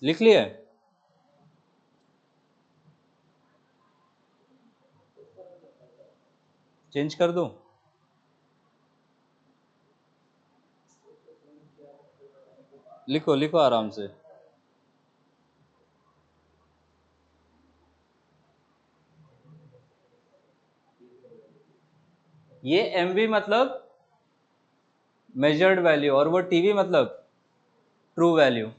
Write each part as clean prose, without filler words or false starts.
लिख लिया? चेंज कर दूं? लिखो लिखो आराम से। ये MV मतलब मेजर्ड वैल्यू, और वो TV मतलब ट्रू वैल्यू।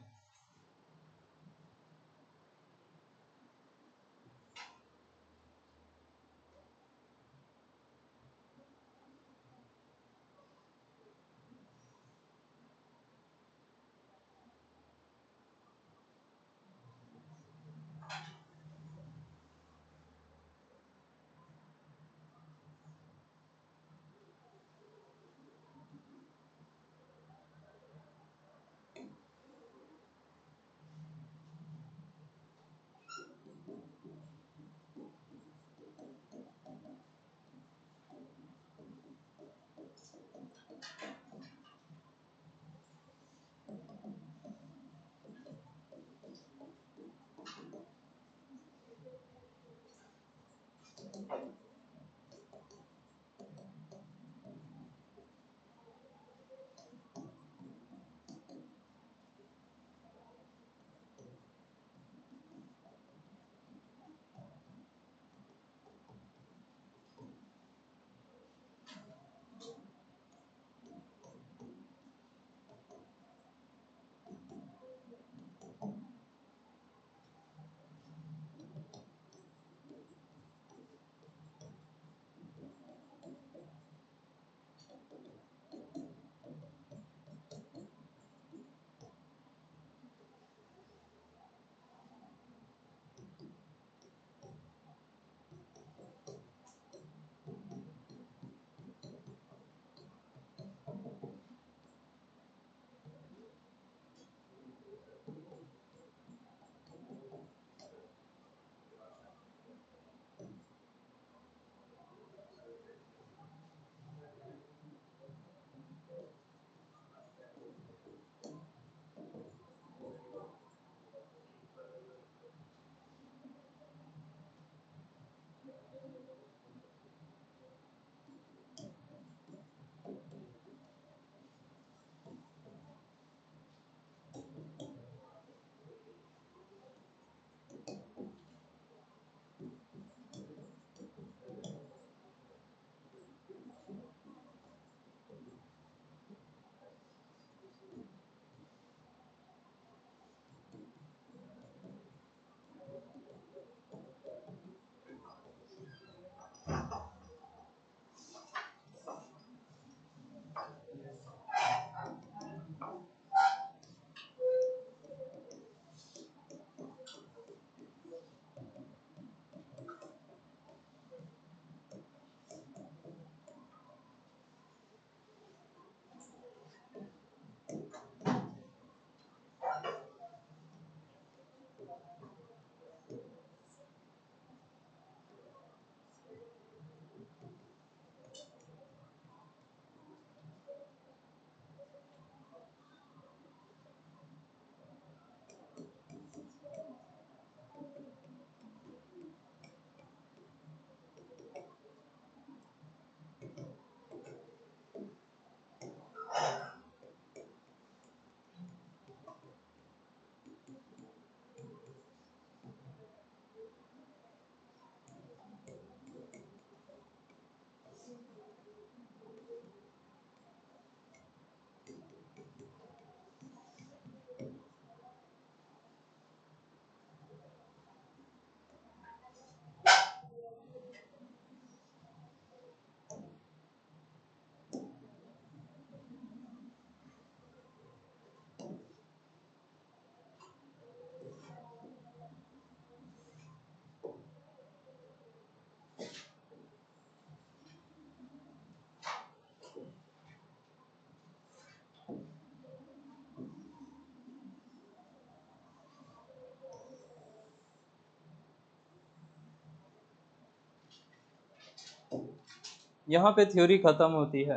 यहाँ पे थ्योरी खत्म होती है।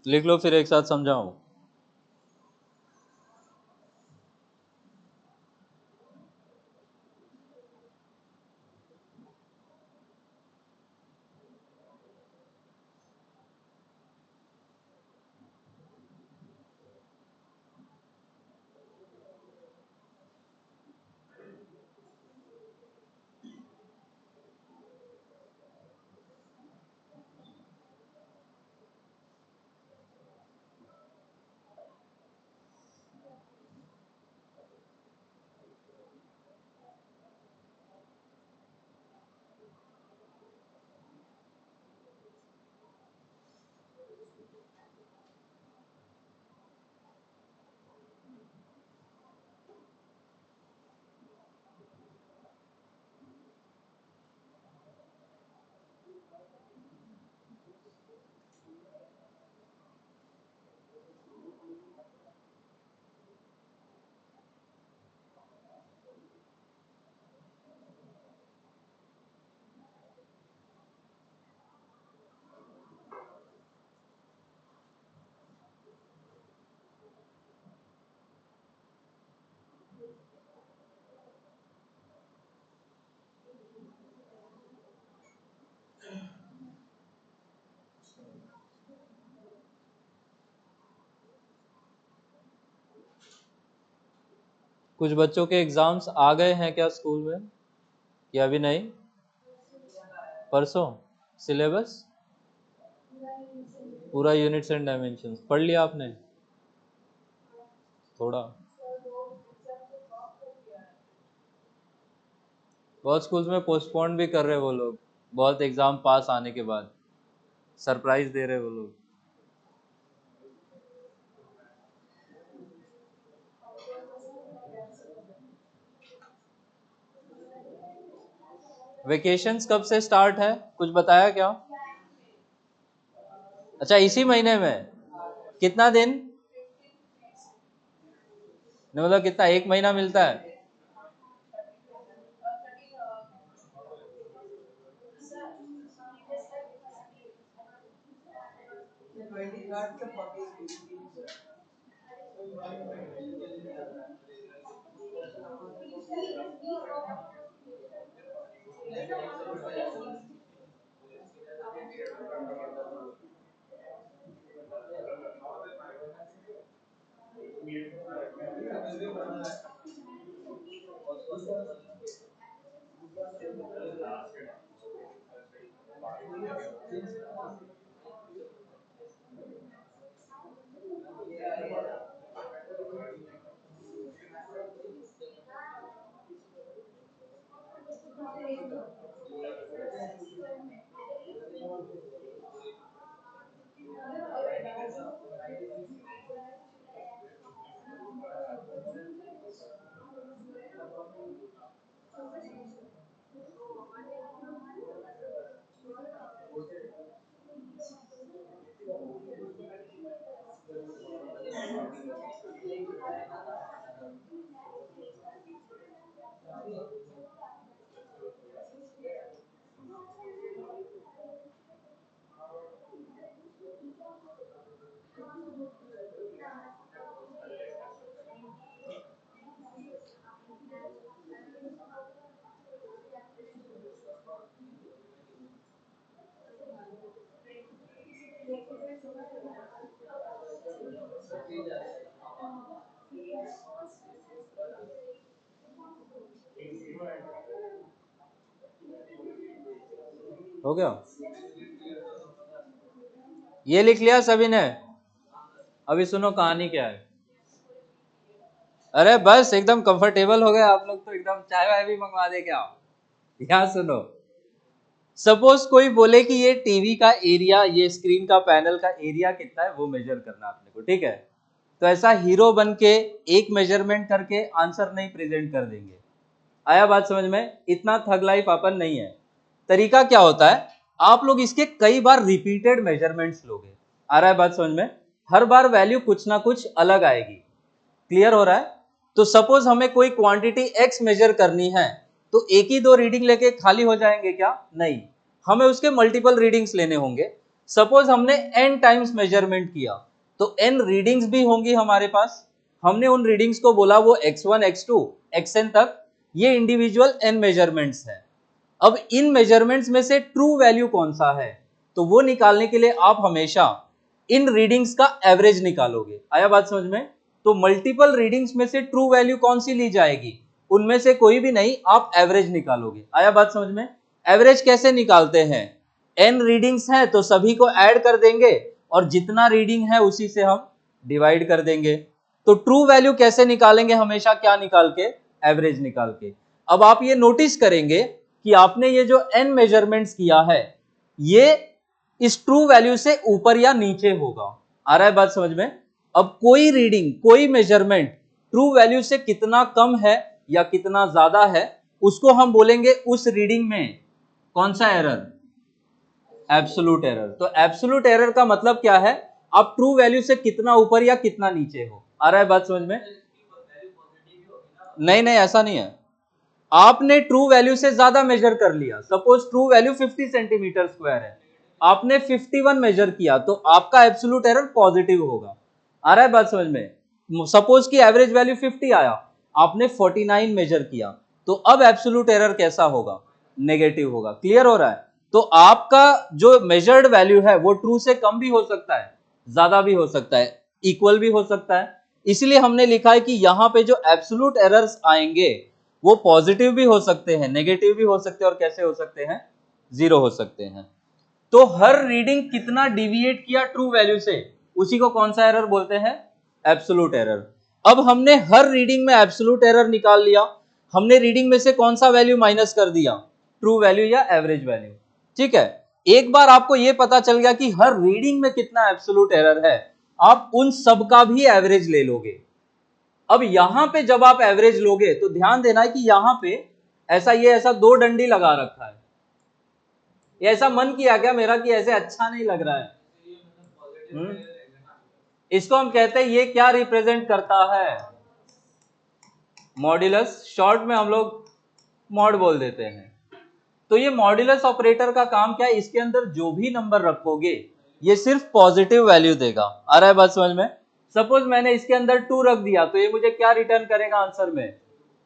लिख लो फिर एक साथ समझाऊं। कुछ बच्चों के एग्जाम्स आ गए हैं क्या स्कूल में, या अभी नहीं? परसों सिलेबस पूरा यूनिट्स एंड डायमेंशंस पढ़ लिया आपने? थोड़ा। बहुत स्कूल्स में पोस्टपोन भी कर रहे वो लोग, बहुत एग्जाम पास आने के बाद सरप्राइज दे रहे वो लोग। वेकेशंस कब से स्टार्ट है, कुछ बताया क्या? अच्छा, इसी महीने में? कितना दिन? मतलब कितना, एक महीना मिलता है? हो गया? ये लिख लिया सभी ने? अभी सुनो कहानी क्या है। अरे बस एकदम कंफर्टेबल हो गए आप लोग तो, एकदम चाय वाय भी मंगवा दे क्या? यहाँ सुनो, सपोज कोई बोले कि ये टीवी का एरिया, ये स्क्रीन का पैनल का एरिया कितना है वो मेजर करना आपने को, ठीक है? तो ऐसा हीरो बन के एक मेजरमेंट करके आंसर नहीं प्रेजेंट कर देंगे। आया बात समझ में? इतना थग लाइफ अपन नहीं है। तरीका क्या होता है, आप लोग इसके कई बार रिपीटेड मेजरमेंट्स लोगे। आ रहा है बात समझ में? हर बार वैल्यू कुछ ना कुछ अलग आएगी। क्लियर हो रहा है? तो सपोज हमें कोई क्वांटिटी x मेजर करनी है, तो एक ही दो रीडिंग लेके खाली हो जाएंगे क्या? नहीं, हमें उसके मल्टीपल रीडिंग्स लेने होंगे। सपोज हमने n टाइम्स मेजरमेंट किया, तो n रीडिंग्स भी होंगी हमारे पास। हमने उन रीडिंग्स को बोला वो x1 x2 xn तक, ये इंडिविजुअल n मेजरमेंट्स है। अब इन मेजरमेंट्स में से ट्रू वैल्यू कौन सा है, तो वो निकालने के लिए आप हमेशा इन रीडिंग्स का एवरेज निकालोगे। आया बात समझ में? तो मल्टीपल रीडिंग्स में से ट्रू वैल्यू कौन सी ली जाएगी, उनमें से कोई भी नहीं, आप एवरेज निकालोगे। आया बात समझ में? एवरेज कैसे निकालते हैं, n रीडिंग्स हैं तो सभी को ऐड कर देंगे और जितना रीडिंग है उसी से हम डिवाइड कर देंगे। तो ट्रू वैल्यू कैसे निकालेंगे, हमेशा क्या निकाल के? एवरेज निकाल के। अब आप ये नोटिस करेंगे कि आपने ये जो n मेजरमेंट्स किया है, ये इस ट्रू वैल्यू से ऊपर या नीचे होगा। आ रहा है बात समझ में? अब कोई रीडिंग, कोई मेजरमेंट ट्रू वैल्यू से कितना कम है या कितना ज्यादा है, उसको हम बोलेंगे उस रीडिंग में कौन सा एरर? Absolute error. तो एब्सोल्यूट एरर का मतलब क्या है, आप ट्रू वैल्यू से कितना ऊपर या कितना नीचे हो। आ रहा है बात समझ में? नहीं नहीं, ऐसा नहीं है। आपने ट्रू वैल्यू से ज्यादा मेजर कर लिया, suppose true value 50 centimetre square है, आपने 51 मेजर किया, तो आपका एब्सोल्यूट एरर पॉजिटिव होगा। आ रहा है बात समझ में? सपोज की एवरेज वैल्यू 50 आया, आपने 49 मेजर किया, तो अब एब्सोल्यूट एरर कैसा होगा? नेगेटिव होगा। क्लियर हो रहा है? तो आपका जो मेजर्ड वैल्यू है वो ट्रू से कम भी हो सकता है, ज्यादा भी हो सकता है, इक्वल भी हो सकता है। इसलिए हमने लिखा है कि यहाँ पे जो एब्सोल्यूट एरर्स आएंगे वो पॉजिटिव भी हो सकते हैं, नेगेटिव भी हो सकते हैं, और कैसे हो सकते हैं, जीरो हो सकते हैं। तो हर रीडिंग कितना डिविएट किया ट्रू वैल्यू से, उसी को कौन सा एरर बोलते हैं, एब्सोल्यूट एरर। अब हमने हर रीडिंग में एब्सोल्यूट एरर निकाल लिया, हमने रीडिंग में से कौन सा वैल्यू माइनस कर दिया, ट्रू वैल्यू या एवरेज वैल्यू। ठीक है, एक बार आपको यह पता चल गया कि हर रीडिंग में कितना एब्सोल्यूट एरर है, आप उन सब का भी एवरेज ले लोगे। अब यहां पे जब आप एवरेज लोगे तो ध्यान देना है कि यहां पे ऐसा दो डंडी लगा रखा है, ये ऐसा मन किया क्या मेरा कि ऐसे अच्छा नहीं लग रहा है। इसको हम कहते हैं, ये क्या रिप्रेजेंट करता है, मॉड्यूलस, शॉर्ट में हम लोग मॉड बोल देते हैं। तो ये मॉड्यूलस ऑपरेटर का काम क्या है, इसके अंदर जो भी नंबर रखोगे ये सिर्फ पॉजिटिव वैल्यू देगा। आ रहा है बात समझ में। सपोज मैंने इसके अंदर 2 रख दिया तो ये मुझे क्या रिटर्न करेगा आंसर में,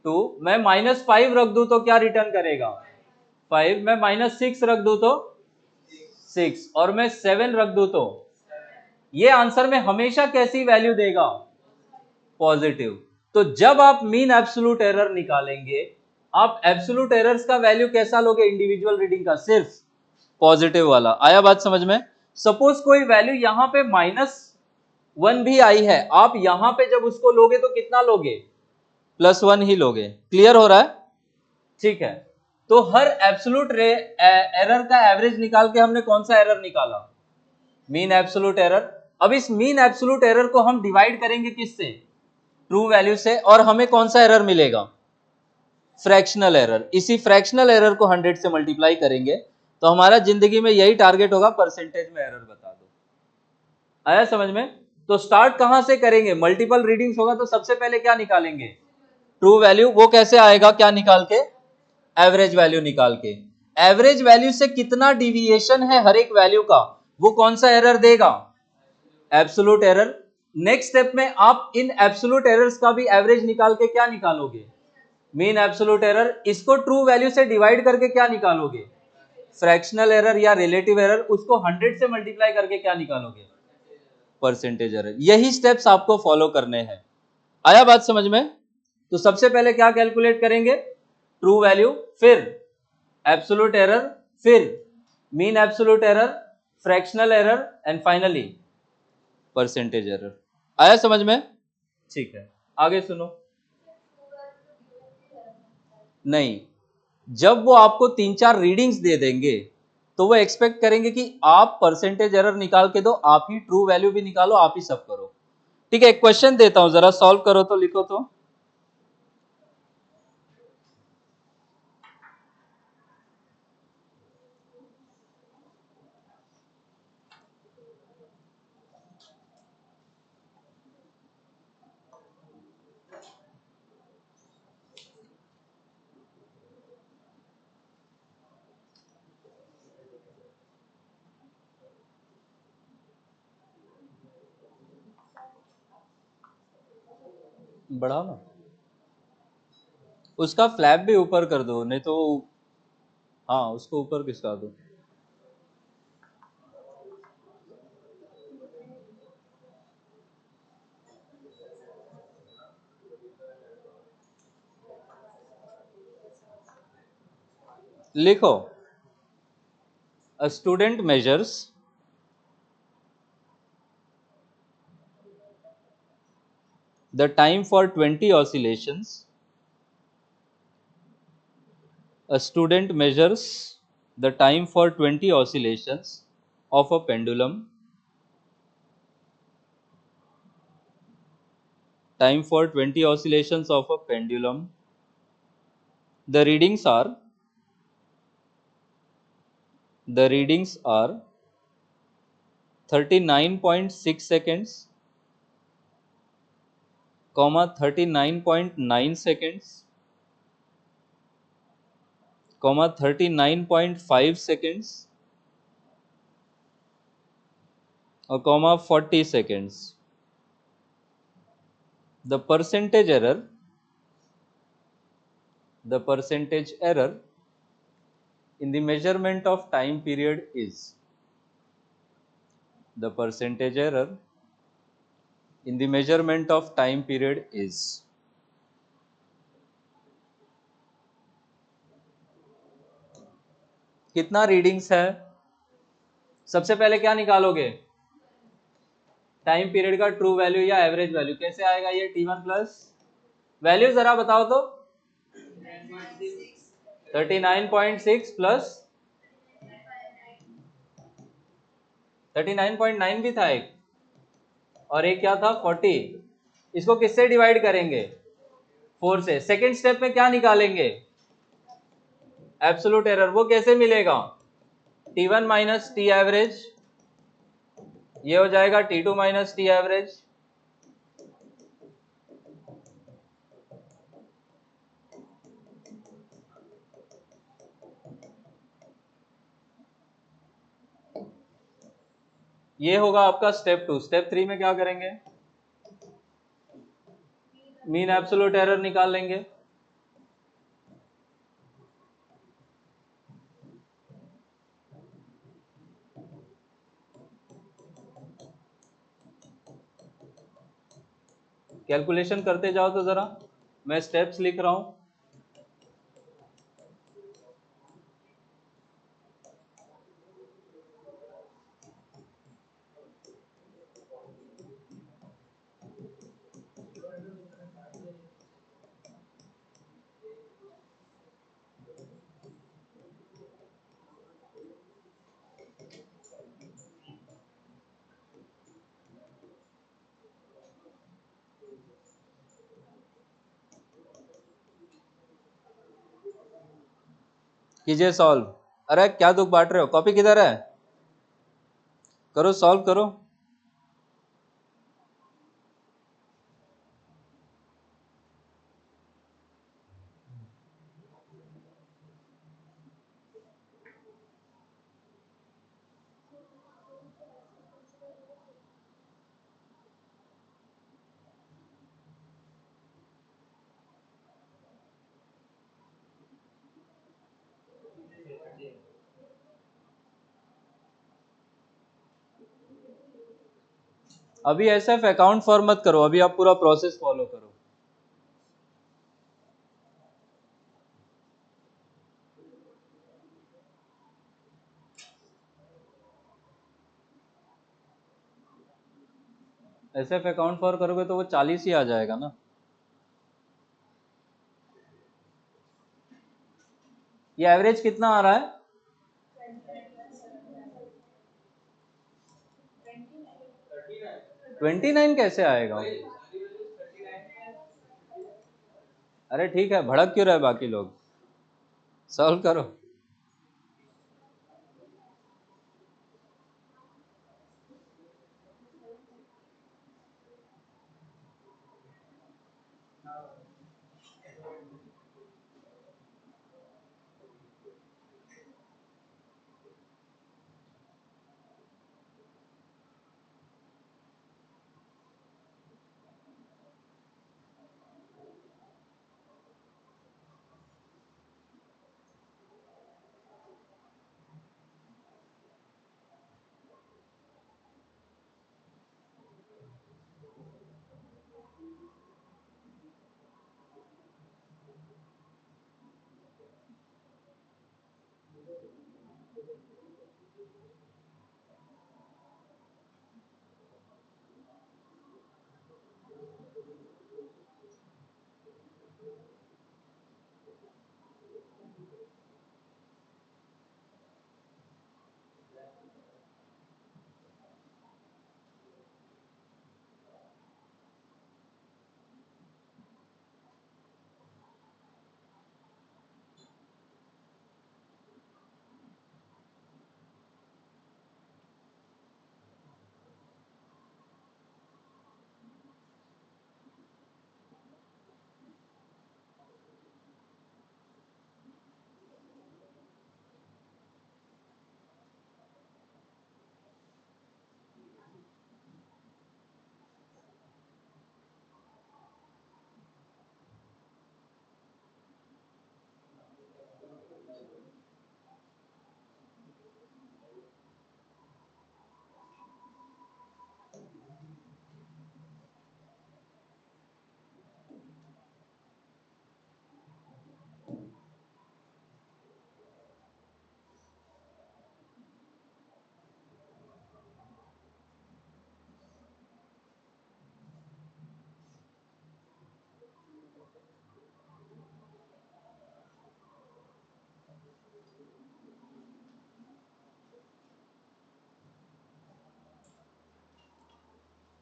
2। मैं -5 रख दूं तो क्या रिटर्न करेगा, 5। मैं -6 रख दूं तो 6, और मैं 7 रख दूं तो ये आंसर में हमेशा कैसी वैल्यू देगा, पॉजिटिव। तो जब आप मीन एब्सोल्यूट एरर निकालेंगे, आप एब्सोल्यूट एरर्स का वैल्यू कैसा लोगे, इंडिविजुअल रीडिंग का, सिर्फ पॉजिटिव वाला। आया बात समझ में। सपोज कोई वैल्यू यहां पे -1 भी आई है, आप यहां पे जब उसको लोगे तो कितना लोगे, +1 ही लोगे। क्लियर हो रहा है, ठीक है। तो हर एब्सोल्यूट एरर का एवरेज निकाल के हमने कौन सा एरर निकाला, मीन एब्सोल्यूट एरर। अब इस मीन एब्सोल्यूट एरर को हम डिवाइड करेंगे किससे, ट्रू वैल्यू से, और हमें कौन सा एरर मिलेगा, फ्रैक्शनल एरर। इसी फ्रैक्शनल एरर को 100 से मल्टीप्लाई करेंगे तो हमारा जिंदगी में यही टारगेट होगा, परसेंटेज में एरर बता दो। आया समझ में। तो स्टार्ट कहां से करेंगे, मल्टीपल रीडिंग्स होगा तो सबसे पहले क्या निकालेंगे, ट्रू वैल्यू। वो कैसे आएगा, क्या निकाल के, एवरेज वैल्यू निकाल के। एवरेज वैल्यू से कितना डिविएशन है हर एक वैल्यू का, वो कौन सा एरर देगा, एब्सोल्यूट एरर। नेक्स्ट स्टेप में आप इन एब्सोल्यूट एरर्स का भी एवरेज निकाल के क्या निकालोगे, मीन एब्सोल्यूट एरर। इसको ट्रू वैल्यू से डिवाइड करके क्या निकालोगे, फ्रैक्शनल एरर या रिलेटिव एरर। उसको 100 से मल्टीप्लाई करके क्या निकालोगे, परसेंटेज एरर। यही स्टेप्स आपको फॉलो करने हैं। आया बात समझ में। तो सबसे पहले क्या कैलकुलेट करेंगे, ट्रू वैल्यू, फिर एब्सोल्यूट एरर, फिर mean absolute error, fractional error, and finally percentage error. आया समझ में, ठीक है। आगे सुनो। नहीं, जब वो आपको 3-4 रीडिंग्स दे देंगे तो वो एक्सपेक्ट करेंगे कि आप परसेंटेज एरर निकाल के दो, आप ही ट्रू वैल्यू भी निकालो, आप ही सब करो। ठीक है, एक क्वेश्चन देता हूं, जरा सॉल्व करो तो, लिखो तो। बढ़ाओ ना, उसका फ्लैप भी ऊपर कर दो, नहीं तो हाँ उसको ऊपर खिसका दो। लिखो, a student measures the time for 20 oscillations. A student measures the time for 20 oscillations of a pendulum. Time for 20 oscillations of a pendulum. The readings are 39.6 seconds, 39.9 seconds, 39.5 seconds, or 40 seconds. The percentage error in the measurement of time period is in the measurement of time period is. कितना readings है? सबसे पहले क्या निकालोगे? Time period का true value या average value. कैसे आएगा ये? T1 प्लस वैल्यू जरा बताओ तो। 39.6 प्लस 39.9 भी था एक, और एक क्या था 40। इसको किससे डिवाइड करेंगे? 4 से। सेकेंड स्टेप में क्या निकालेंगे? Absolute error. वो कैसे मिलेगा? T1 माइनस टी एवरेज, ये हो जाएगा T2 माइनस टी एवरेज। ये होगा आपका स्टेप 2। स्टेप 3 में क्या करेंगे? मीन एब्सोल्यूट एरर निकाल लेंगे। कैलकुलेशन करते जाओ तो जरा, मैं स्टेप्स लिख रहा हूं। कीजिए सॉल्व। अरे क्या दुख बांट रहे हो? कॉपी किधर है? करो, सॉल्व करो। अभी एसएफ अकाउंट फॉर मत करो, अभी आप पूरा प्रोसेस फॉलो करो। एसएफ अकाउंट फॉर करोगे तो वो 40 ही आ जाएगा ना। ये एवरेज कितना आ रहा है? 29 कैसे आएगा? अरे ठीक है, भड़क क्यों रहे बाकी लोग? सॉल्व करो।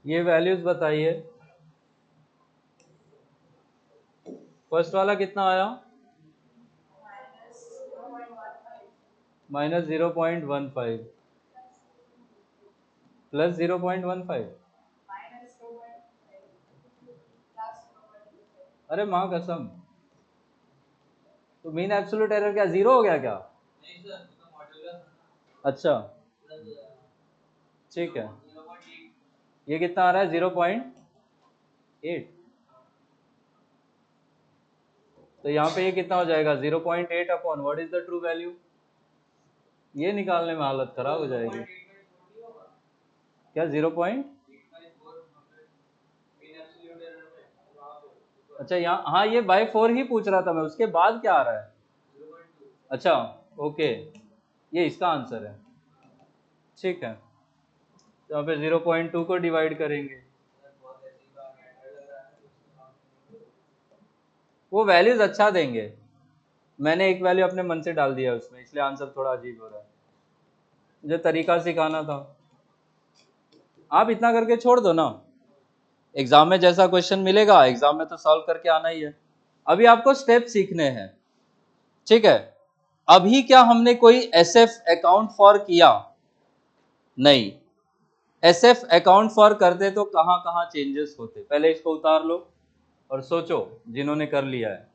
ये वैल्यूज बताइए। फर्स्ट वाला कितना आया? -0.15 प्लस 0.15। अरे माँ कसम, तो मीन एब्सोल्यूट एरर क्या जीरो हो गया क्या? अच्छा ठीक है, ये कितना आ रहा है? 0.8। तो यहाँ पे ये कितना हो जाएगा? 0.8 upon what is the true value? ये निकालने में हालत खराब हो जाएगी। क्या 0 पॉइंट? अच्छा यहाँ, हाँ ये बाय 4 ही पूछ रहा था मैं, उसके बाद क्या आ रहा है? अच्छा ओके, ये इसका आंसर है। ठीक है, तो यहाँ पे 0.2 को डिवाइड करेंगे। वो वैल्यूज अच्छा देंगे, मैंने एक वैल्यू अपने मन से डाल दिया उसमें, इसलिए आंसर थोड़ा अजीब हो रहा है। मुझे तरीका सिखाना था। आप इतना करके छोड़ दो ना, एग्जाम में जैसा क्वेश्चन मिलेगा एग्जाम में तो सॉल्व करके आना ही है। अभी आपको स्टेप सीखने हैं, ठीक है? अभी क्या हमने कोई एसएफ अकाउंट फॉर किया? नहीं। एसएफ अकाउंट फॉर करते तो कहां कहां चेंजेस होते? पहले इसको उतार लो और सोचो जिन्होंने कर लिया है।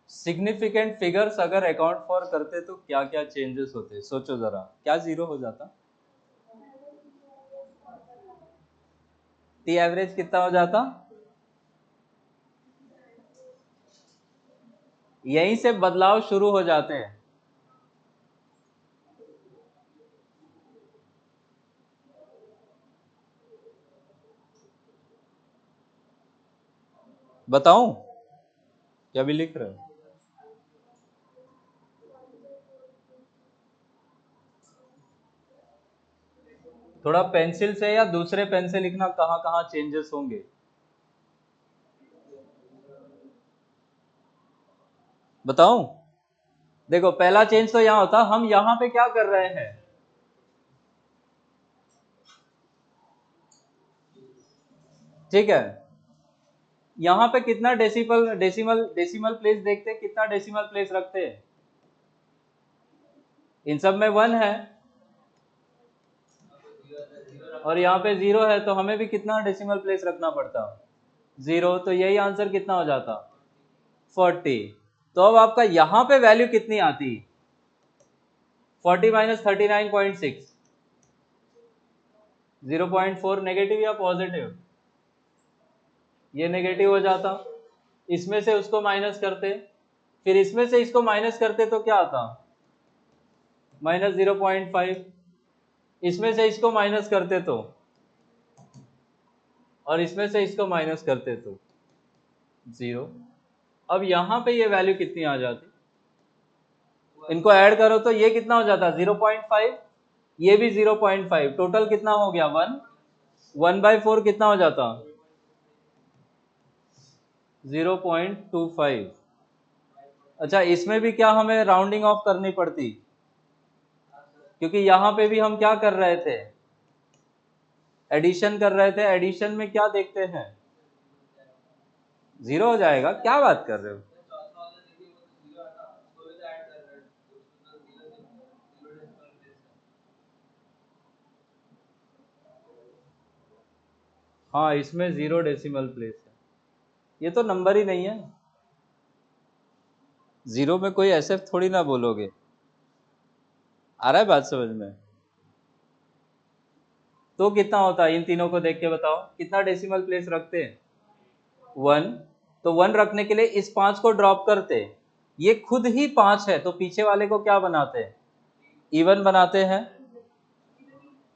सिग्निफिकेंट फिगर्स अगर अकाउंट फॉर करते तो क्या क्या चेंजेस होते? सोचो जरा, क्या जीरो हो जाता? टी एवरेज कितना हो जाता? यहीं से बदलाव शुरू हो जाते हैं। बताऊं क्या भी लिख रहे हो? थोड़ा पेंसिल से या दूसरे पेन से लिखना, कहां कहां चेंजेस होंगे। बताऊं? देखो पहला चेंज तो यहां होता, हम यहां पे क्या कर रहे हैं? ठीक है, यहां पे कितना डेसिमल प्लेस देखते हैं, कितना डेसिमल प्लेस रखते हैं? इन सब में 1 है और यहाँ पे 0 है, तो हमें भी कितना डेसिमल प्लेस रखना पड़ता? 0। तो यही आंसर कितना हो जाता? 40। तो अब आपका यहाँ पे वैल्यू कितनी आती? 40 माइनस 39.6, 0.4 नेगेटिव या पॉजिटिव? ये नेगेटिव हो जाता। इसमें से उसको माइनस करते, फिर इसमें से इसको माइनस करते तो क्या आता? -0.5। इसमें से इसको माइनस करते तो, और इसमें से इसको माइनस करते तो 0। अब यहाँ पे ये वैल्यू कितनी आ जाती? इनको ऐड करो तो ये कितना हो जाता? 0.5, ये भी 0.5, टोटल कितना हो गया? 1। 1/4 कितना हो जाता? 0.25। अच्छा इसमें भी क्या हमें राउंडिंग ऑफ करनी पड़ती? क्योंकि यहाँ पे भी हम क्या कर रहे थे? एडिशन कर रहे थे। एडिशन में क्या देखते हैं? 0 हो जाएगा। क्या बात कर रहे हो? हाँ इसमें 0 डेसिमल प्लेस है, ये तो नंबर ही नहीं है। 0 में कोई ऐसे थोड़ी ना बोलोगे। आ रहा है बात समझ में? तो कितना होता है? इन तीनों को देख के बताओ कितना डेसिमल प्लेस रखते हैं? 1। तो 1 रखने के लिए इस 5 को ड्रॉप करते, ये खुद ही 5 है, तो पीछे वाले को क्या बनाते हैं? इवन बनाते हैं।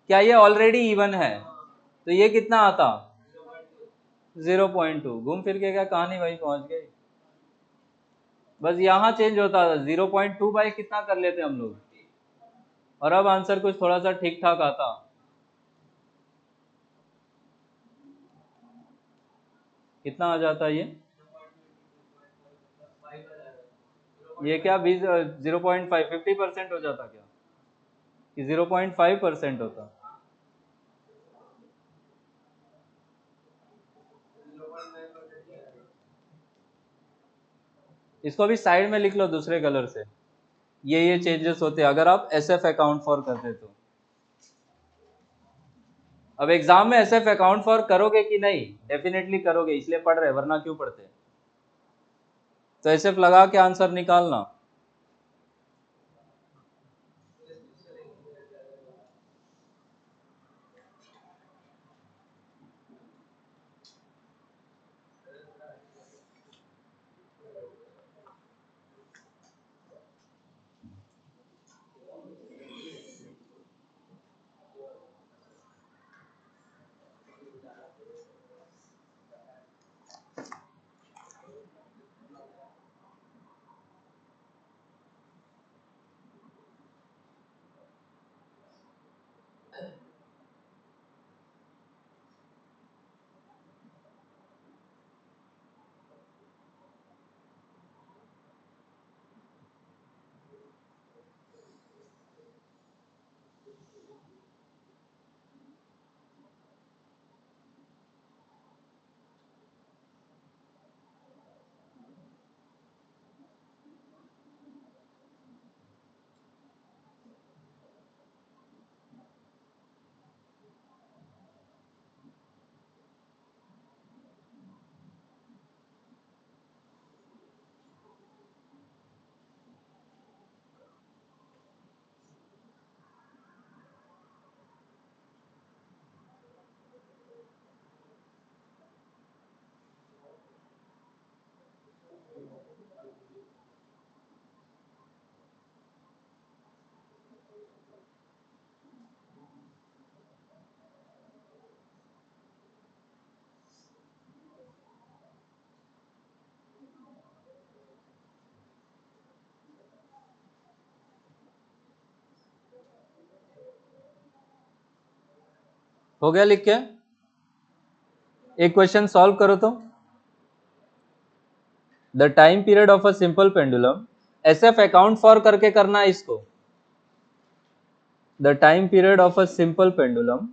क्या ये ऑलरेडी इवन है? तो ये कितना आता? 0.2। घूम फिर के क्या कहानी वही पहुंच गई। बस यहाँ चेंज होता था, 0.2 बाई कितना कर लेते हम लोग, और अब आंसर कुछ थोड़ा सा ठीक ठाक आता। कितना आ जाता ये? ये क्या 0.5 50% हो जाता क्या कि 0.5% होता? इसको भी साइड में लिख लो दूसरे कलर से। ये चेंजेस होते हैं अगर आप एस एफ अकाउंट फॉर करते तो। अब एग्जाम में एस एफ अकाउंट फॉर करोगे कि नहीं? डेफिनेटली करोगे, इसलिए पढ़ रहे, वरना क्यों पढ़ते? तो एस एफ लगा के आंसर निकालना। हो गया लिख के? एक क्वेश्चन सॉल्व करो तो। The time period of a simple pendulum, S F account for करके करना है इसको। The time period of a simple pendulum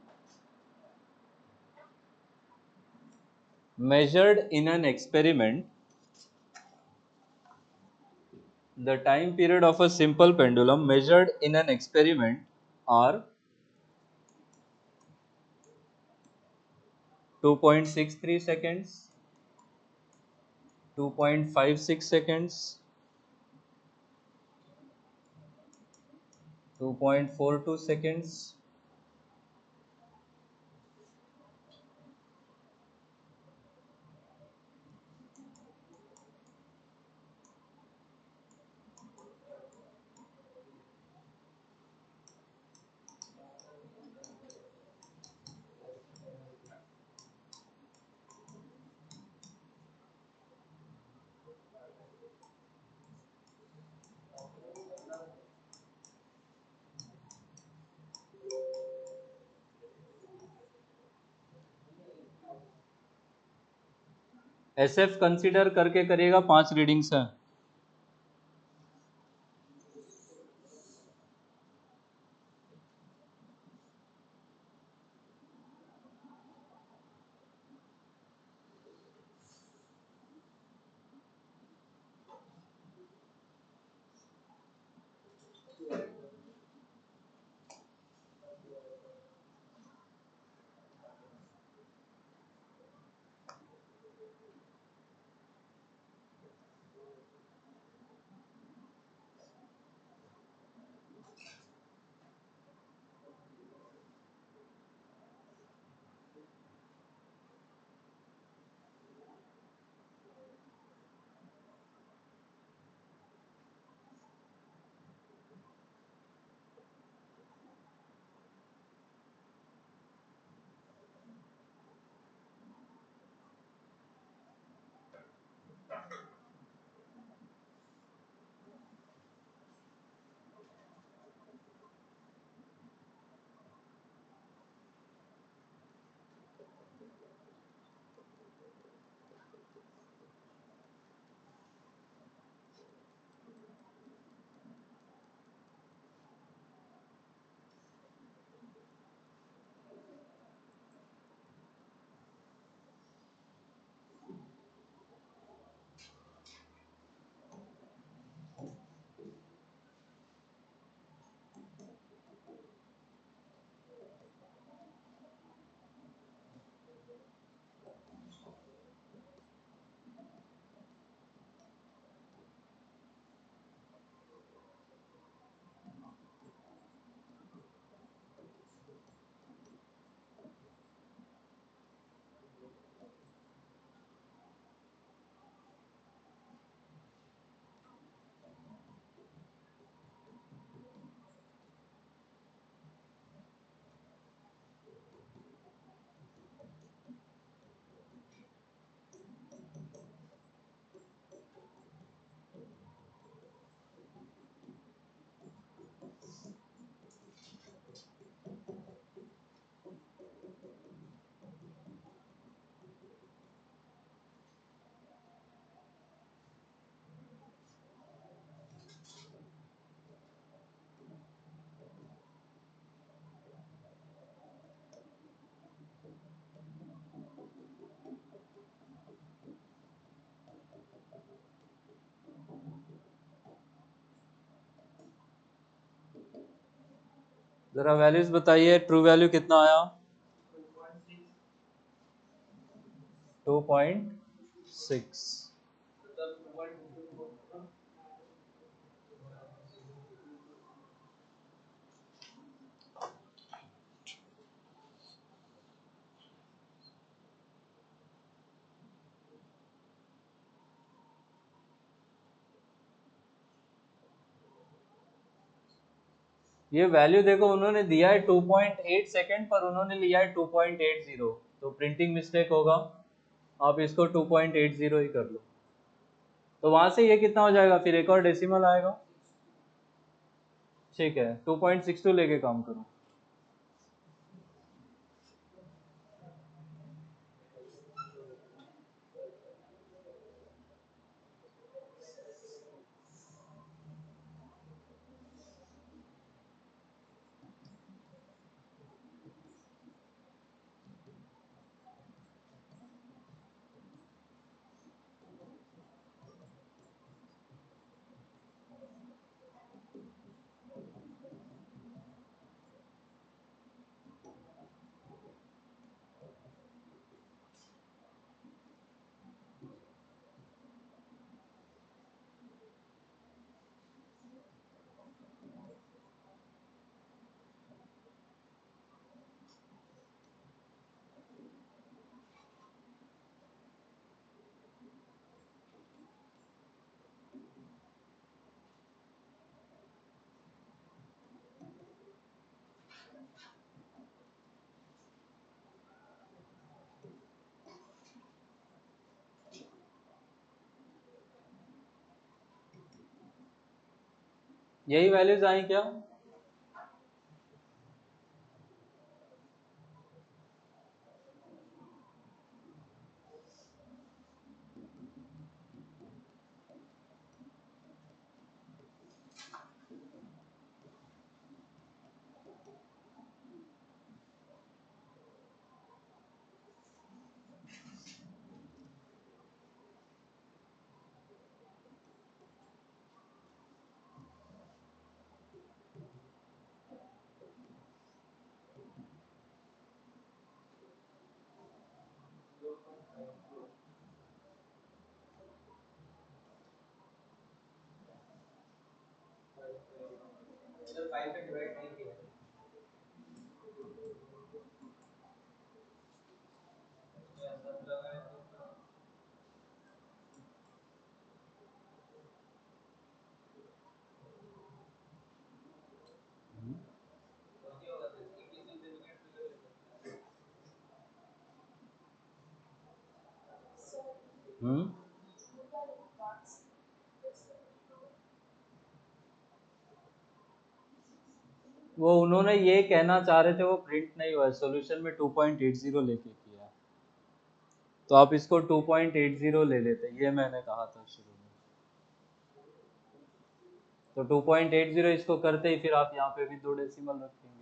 measured in an experiment, the time period of a simple pendulum measured in an experiment are 2.63 seconds, 2.56 seconds, 2.42 seconds, S F consider करके करिएगा, 5 readings हैं। जरा values बताइए, true value कितना आया? 2.6। ये value देखो, उन्होंने दिया है 2.8 सेकेंड पर उन्होंने लिया है 2.80, तो प्रिंटिंग मिस्टेक होगा। आप इसको 2.80 ही कर लो। तो वहां से ये कितना हो जाएगा, फिर एक और डेसिमल आएगा। ठीक है, 2.62 लेके काम करो। यही वैल्यूज आई क्या? हम्म वो उन्होंने ये कहना चाह रहे थे, वो प्रिंट नहीं हुआ, सॉल्यूशन में 2.80 लेके किया। तो आप इसको 2.80 ले लेते, ये मैंने कहा था शुरू में। तो 2.80 इसको करते ही फिर आप यहाँ पे भी 2 डेसिमल रखेंगे।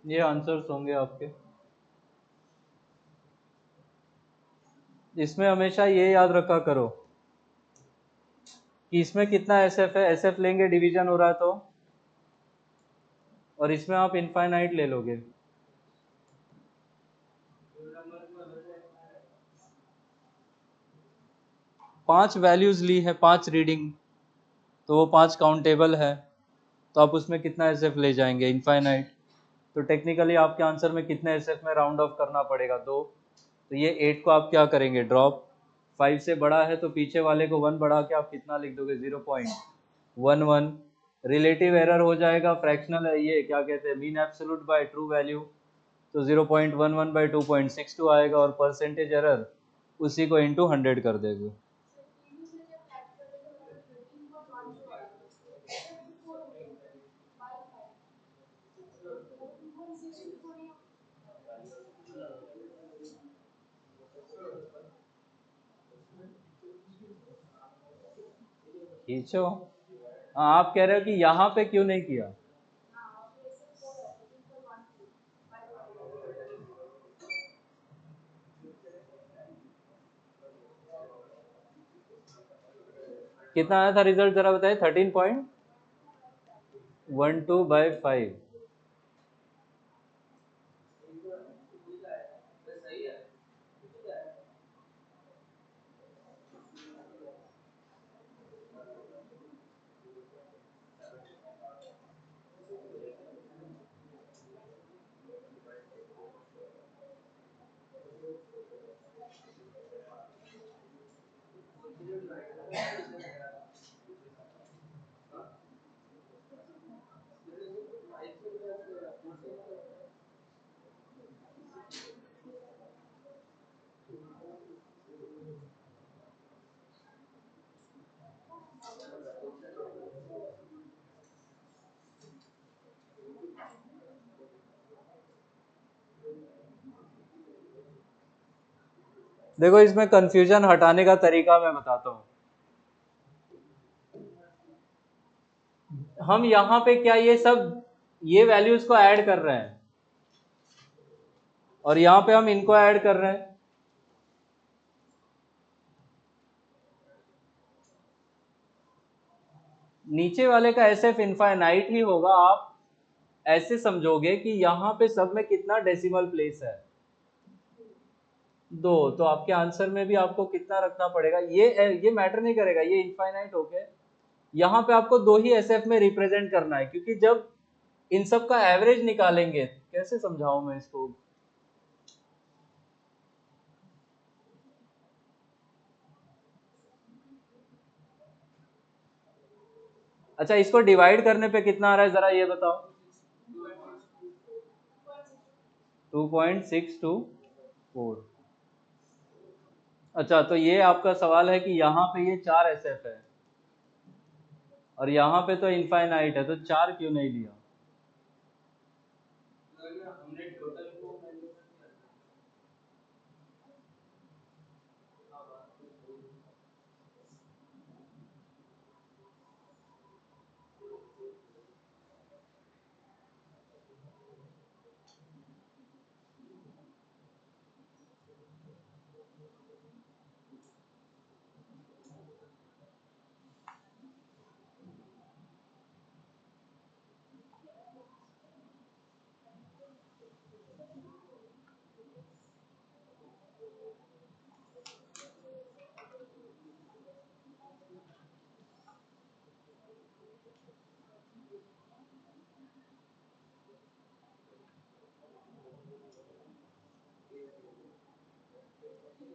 ये आंसर्स होंगे आपके। इसमें हमेशा ये याद रखा करो, कि इसमें कितना SF है, SF लेंगे डिवीजन हो रहा है तो, और इसमें आप इनफाइनाइट ले लोगे। पांच वैल्यूज ली है, 5 रीडिंग, तो वो 5 काउंटेबल है, तो आप उसमें कितना SF ले जाएंगे, इनफाइनाइट। तो टेक्निकली आपके आंसर में कितने SF में राउंड ऑफ करना पड़ेगा, 2। तो ये 8 को आप क्या करेंगे, ड्रॉप। 5 से बड़ा है तो पीछे वाले को 1 बढ़ा के आप कितना लिख दोगे, 0.11। रिलेटिव एरर हो जाएगा, फ्रैक्शनल है ये, क्या कहते हैं, mean absolute by true value, तो 0.11 बाई 2.62 आएगा, और परसेंटेज एरर उसी को इंटू 100 कर देंगे। खींचो। हाँ, आप कह रहे हो कि यहाँ पे क्यों नहीं किया। कितना आया था रिजल्ट, जरा बताइए। 13.12/5। देखो, इसमें कंफ्यूजन हटाने का तरीका मैं बताता हूँ। हम यहाँ पे क्या ये वैल्यूज को ऐड कर रहे हैं, और यहाँ पे हम इनको ऐड कर रहे हैं। नीचे वाले का SF इनफाइनाइट ही होगा। आप ऐसे समझोगे कि यहाँ पे सब में कितना डेसिमल प्लेस है, 2। तो आपके आंसर में भी आपको कितना रखना पड़ेगा, ये मैटर नहीं करेगा, ये इनफाइनाइट हो गए। यहाँ पे आपको 2 ही SF में रिप्रेजेंट करना है, क्योंकि जब इन सब का एवरेज निकालेंगे, कैसे समझाऊं मैं इसको। अच्छा, इसको डिवाइड करने पे कितना आ रहा है, जरा ये बताओ। 2.624। अच्छा, तो ये आपका सवाल है कि यहाँ पे ये 4 SF है, और यहाँ पे तो इनफाइनाइट है, तो 4 क्यों नहीं लिया।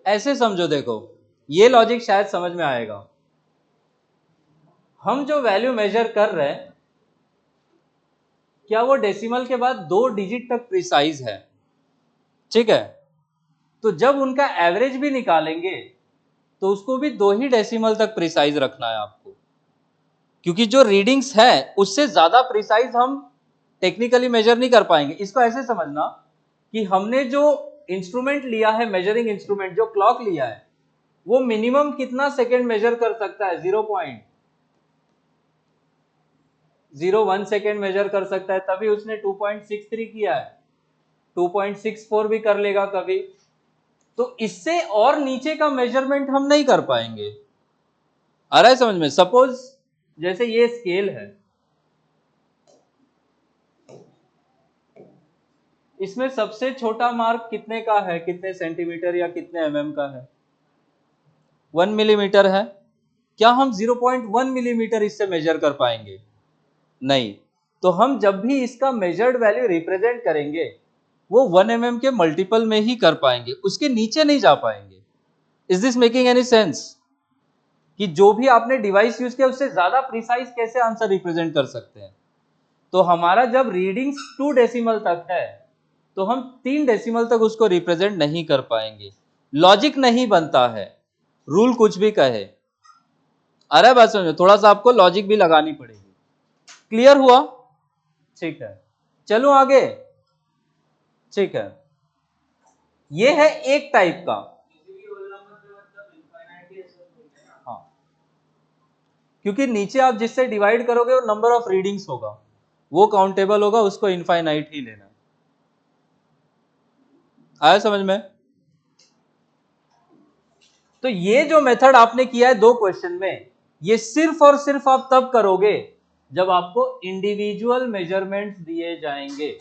ऐसे समझो, देखो ये लॉजिक शायद समझ में आएगा। हम जो वैल्यू मेजर कर रहे हैं, क्या वो डेसिमल के बाद 2 डिजिट तक प्रिसाइज है, ठीक है। तो जब उनका एवरेज भी निकालेंगे, तो उसको भी 2 ही डेसिमल तक प्रिसाइज रखना है आपको, क्योंकि जो रीडिंग्स है उससे ज्यादा प्रिसाइज हम टेक्निकली मेजर नहीं कर पाएंगे। इसको ऐसे समझना कि हमने जो इंस्ट्रूमेंट लिया है, मेजरिंग इंस्ट्रूमेंट जो क्लॉक लिया है, वो मिनिमम कितना सेकेंड मेजर कर सकता है, 0.01 सेकेंड मेजर कर सकता है, तभी उसने 2.63 किया है। 2.64 भी कर लेगा कभी। तो इससे और नीचे का मेजरमेंट हम नहीं कर पाएंगे। आ रहा है समझ में? सपोज जैसे ये स्केल है, इसमें सबसे छोटा मार्क कितने का है, कितने सेंटीमीटर या कितने एमएम का है? 1 मिलीमीटर है। क्या हम 0.1 मिलीमीटर इससे मेजर कर पाएंगे? नहीं। तो हम जब भी इसका मेजर्ड वैल्यू रिप्रेजेंट करेंगे वो 1 mm के मल्टीपल में ही कर पाएंगे, उसके नीचे नहीं जा पाएंगे। Is this making any sense? कि जो भी आपने डिवाइस यूज किया उससे ज्यादा प्रिसाइज कैसे आंसर रिप्रेजेंट कर सकते हैं? तो हमारा जब रीडिंग्स 2 डेसिमल तक है तो हम 3 डेसिमल तक उसको रिप्रेजेंट नहीं कर पाएंगे, लॉजिक नहीं बनता है, रूल कुछ भी कहे। अरे बात समझो, थोड़ा सा आपको लॉजिक भी लगानी पड़ेगी। क्लियर हुआ? ठीक है, चलो आगे। ठीक है, ये है एक टाइप का। हाँ, क्योंकि नीचे आप जिससे डिवाइड करोगे वो नंबर ऑफ रीडिंग्स होगा, वो काउंटेबल होगा, उसको इनफाइनाइट ही लेना। आया समझ में? तो ये जो मेथड आपने किया है 2 क्वेश्चन में, ये सिर्फ और सिर्फ आप तब करोगे जब आपको इंडिविजुअल मेजरमेंट्स दिए जाएंगे।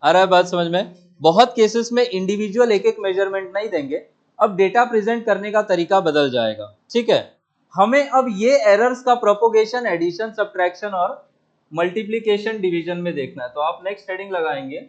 आ रहा है बात समझ में? बहुत केसेस में इंडिविजुअल एक एक मेजरमेंट नहीं देंगे, अब डेटा प्रेजेंट करने का तरीका बदल जाएगा। ठीक है, हमें अब ये एरर्स का प्रोपोगेशन, एडिशन, सब्ट्रैक्शन और मल्टीप्लीकेशन डिवीजन में देखना है। तो आप नेक्स्ट हेडिंग लगाएंगे,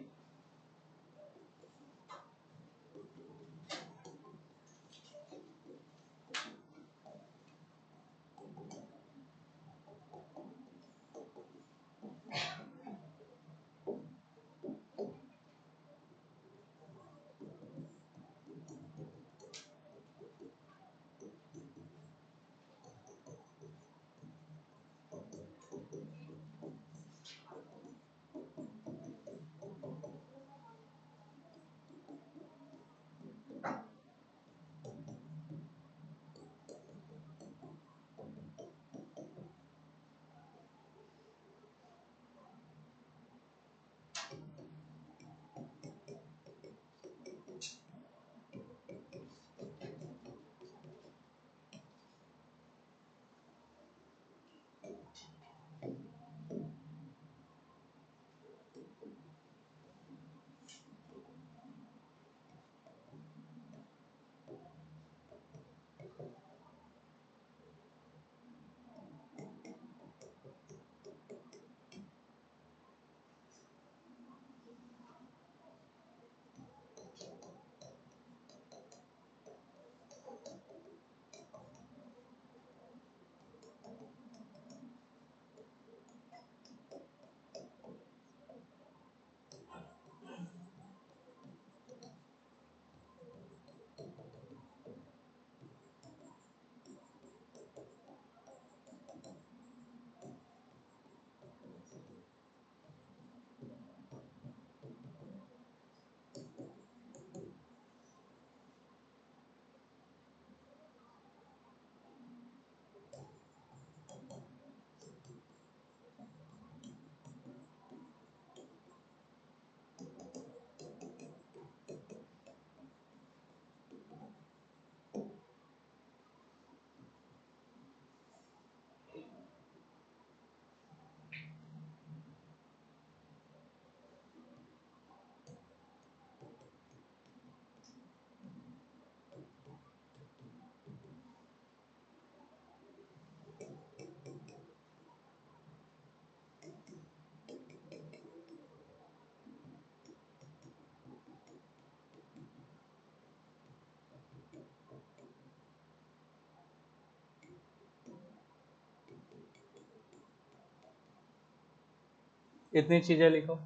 इतनी चीजें लिखो,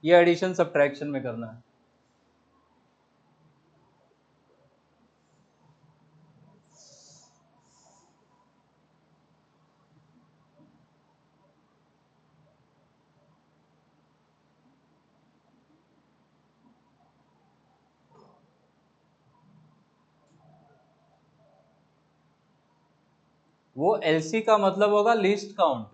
ये एडिशन सब्ट्रैक्शन में करना है। वो एलसी का मतलब होगा लीस्ट काउंट।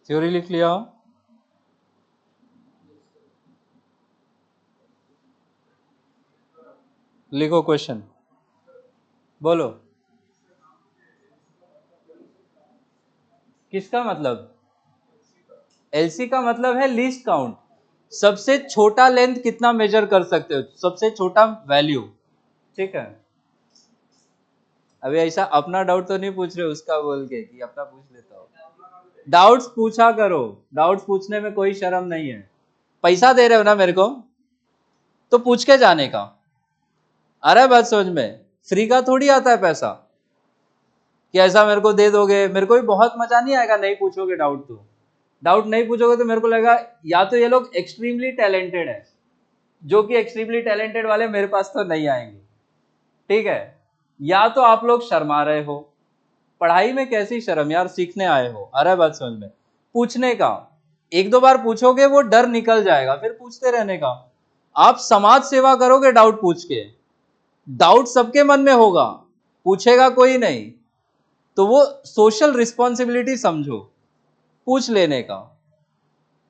थ्योरी लिख लिया? लिखो क्वेश्चन, बोलो। किसका मतलब? एलसी का मतलब है लीस्ट काउंट, सबसे छोटा लेंथ कितना मेजर कर सकते हो, सबसे छोटा वैल्यू, ठीक है। अभी ऐसा अपना डाउट तो नहीं पूछ रहे उसका बोल के कि अपना पूछ लेता हो। डाउट्स पूछा करो, डाउट्स पूछने में कोई शर्म नहीं है। पैसा दे रहे हो ना मेरे को, तो पूछ के जाने का। आ रहा है बात समझ में? फ्री का थोड़ी आता है पैसा कि ऐसा मेरे को दे दोगे। मेरे को भी बहुत मजा नहीं आएगा नहीं पूछोगे डाउट तो। डाउट नहीं पूछोगे तो मेरे को लगेगा या तो ये लोग एक्सट्रीमली टैलेंटेड है, जो कि एक्सट्रीमली टैलेंटेड वाले मेरे पास तो नहीं आएंगे, ठीक है। या तो आप लोग शर्मा रहे हो। पढ़ाई में कैसी शर्म यार, सीखने आए हो। अरे बात समझ में? पूछने का, एक दो बार पूछोगे वो डर निकल जाएगा, फिर पूछते रहने का। आप समाज सेवा करोगे डाउट पूछ के, डाउट सबके मन में होगा, पूछेगा कोई नहीं, तो वो सोशल रिस्पॉन्सिबिलिटी समझो पूछ लेने का।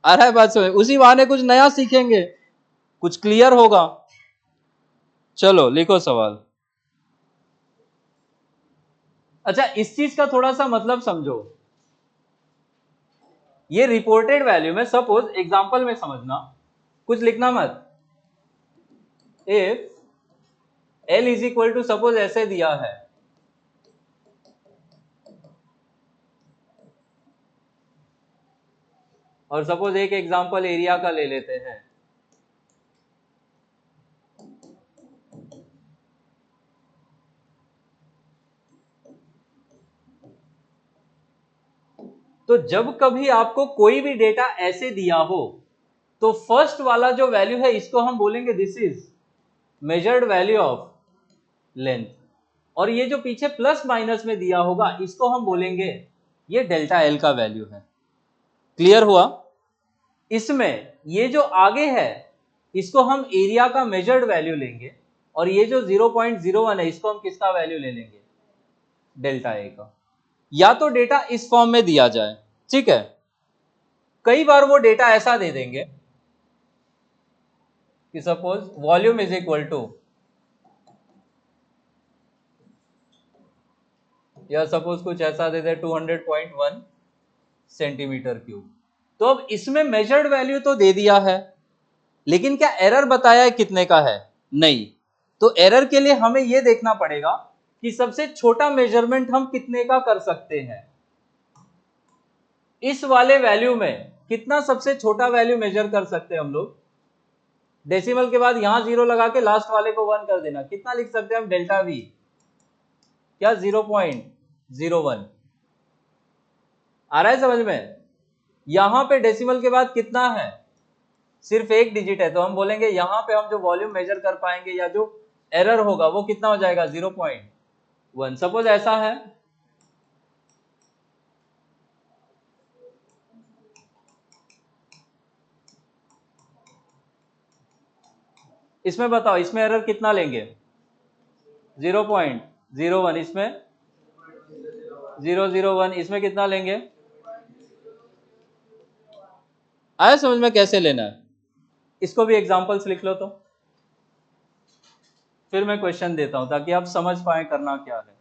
अरे बात समझ, उसी बहाने कुछ नया सीखेंगे, कुछ क्लियर होगा। चलो लिखो सवाल। अच्छा, इस चीज का थोड़ा सा मतलब समझो। ये रिपोर्टेड वैल्यू में, सपोज एग्जांपल में समझना, कुछ लिखना मत। If L is equal to, suppose ऐसे दिया है, और सपोज एक एग्जांपल एरिया का ले लेते हैं। तो जब कभी आपको कोई भी डेटा ऐसे दिया हो, तो फर्स्ट वाला जो वैल्यू है इसको हम बोलेंगे this is measured value of length, और ये जो पीछे प्लस माइनस में दिया होगा इसको हम बोलेंगे ये डेल्टा एल का वैल्यू है। क्लियर हुआ? इसमें ये जो आगे है इसको हम एरिया का मेजर्ड वैल्यू लेंगे, और ये जो 0.01 है इसको हम किसका वैल्यू ले लेंगे? डेल्टा ए का। या तो डेटा इस फॉर्म में दिया जाए, ठीक है। कई बार वो डेटा ऐसा दे देंगे कि suppose volume is equal to, या सपोज कुछ ऐसा दे दे 200.1 सेंटीमीटर क्यूब। तो अब इसमें मेजर्ड वैल्यू तो दे दिया है, लेकिन क्या एरर बताया है कितने का है? नहीं। तो एरर के लिए हमें यह देखना पड़ेगा कि सबसे छोटा मेजरमेंट हम कितने का कर सकते हैं। इस वाले वैल्यू में कितना सबसे छोटा वैल्यू मेजर कर सकते हैं हम लोग? डेसिमल के बाद यहां जीरो लगा के लास्ट वाले को 1 कर देना। कितना लिख सकते हैं हम? डेल्टा वी, क्या 0.01। आ रहा है समझ में? यहां पे डेसिमल के बाद कितना है? सिर्फ एक डिजिट है, तो हम बोलेंगे यहां पे हम जो वॉल्यूम मेजर कर पाएंगे या जो एरर होगा वो कितना हो जाएगा? 0.1। सपोज ऐसा है, इसमें बताओ इसमें एरर कितना लेंगे? 0.01। इसमें 001, इसमें कितना लेंगे? आया समझ में कैसे लेना है? इसको भी एग्जांपल्स लिख लो, तो फिर मैं क्वेश्चन देता हूं ताकि आप समझ पाए करना क्या है।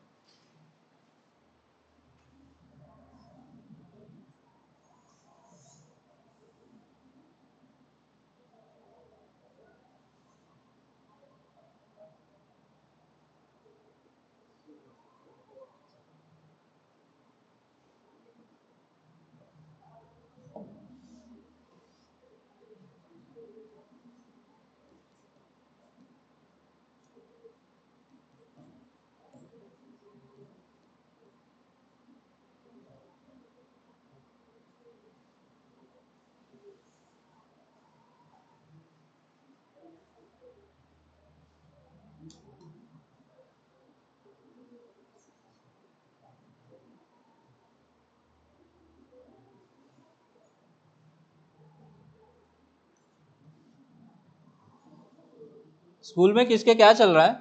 स्कूल में किसके क्या चल रहा है?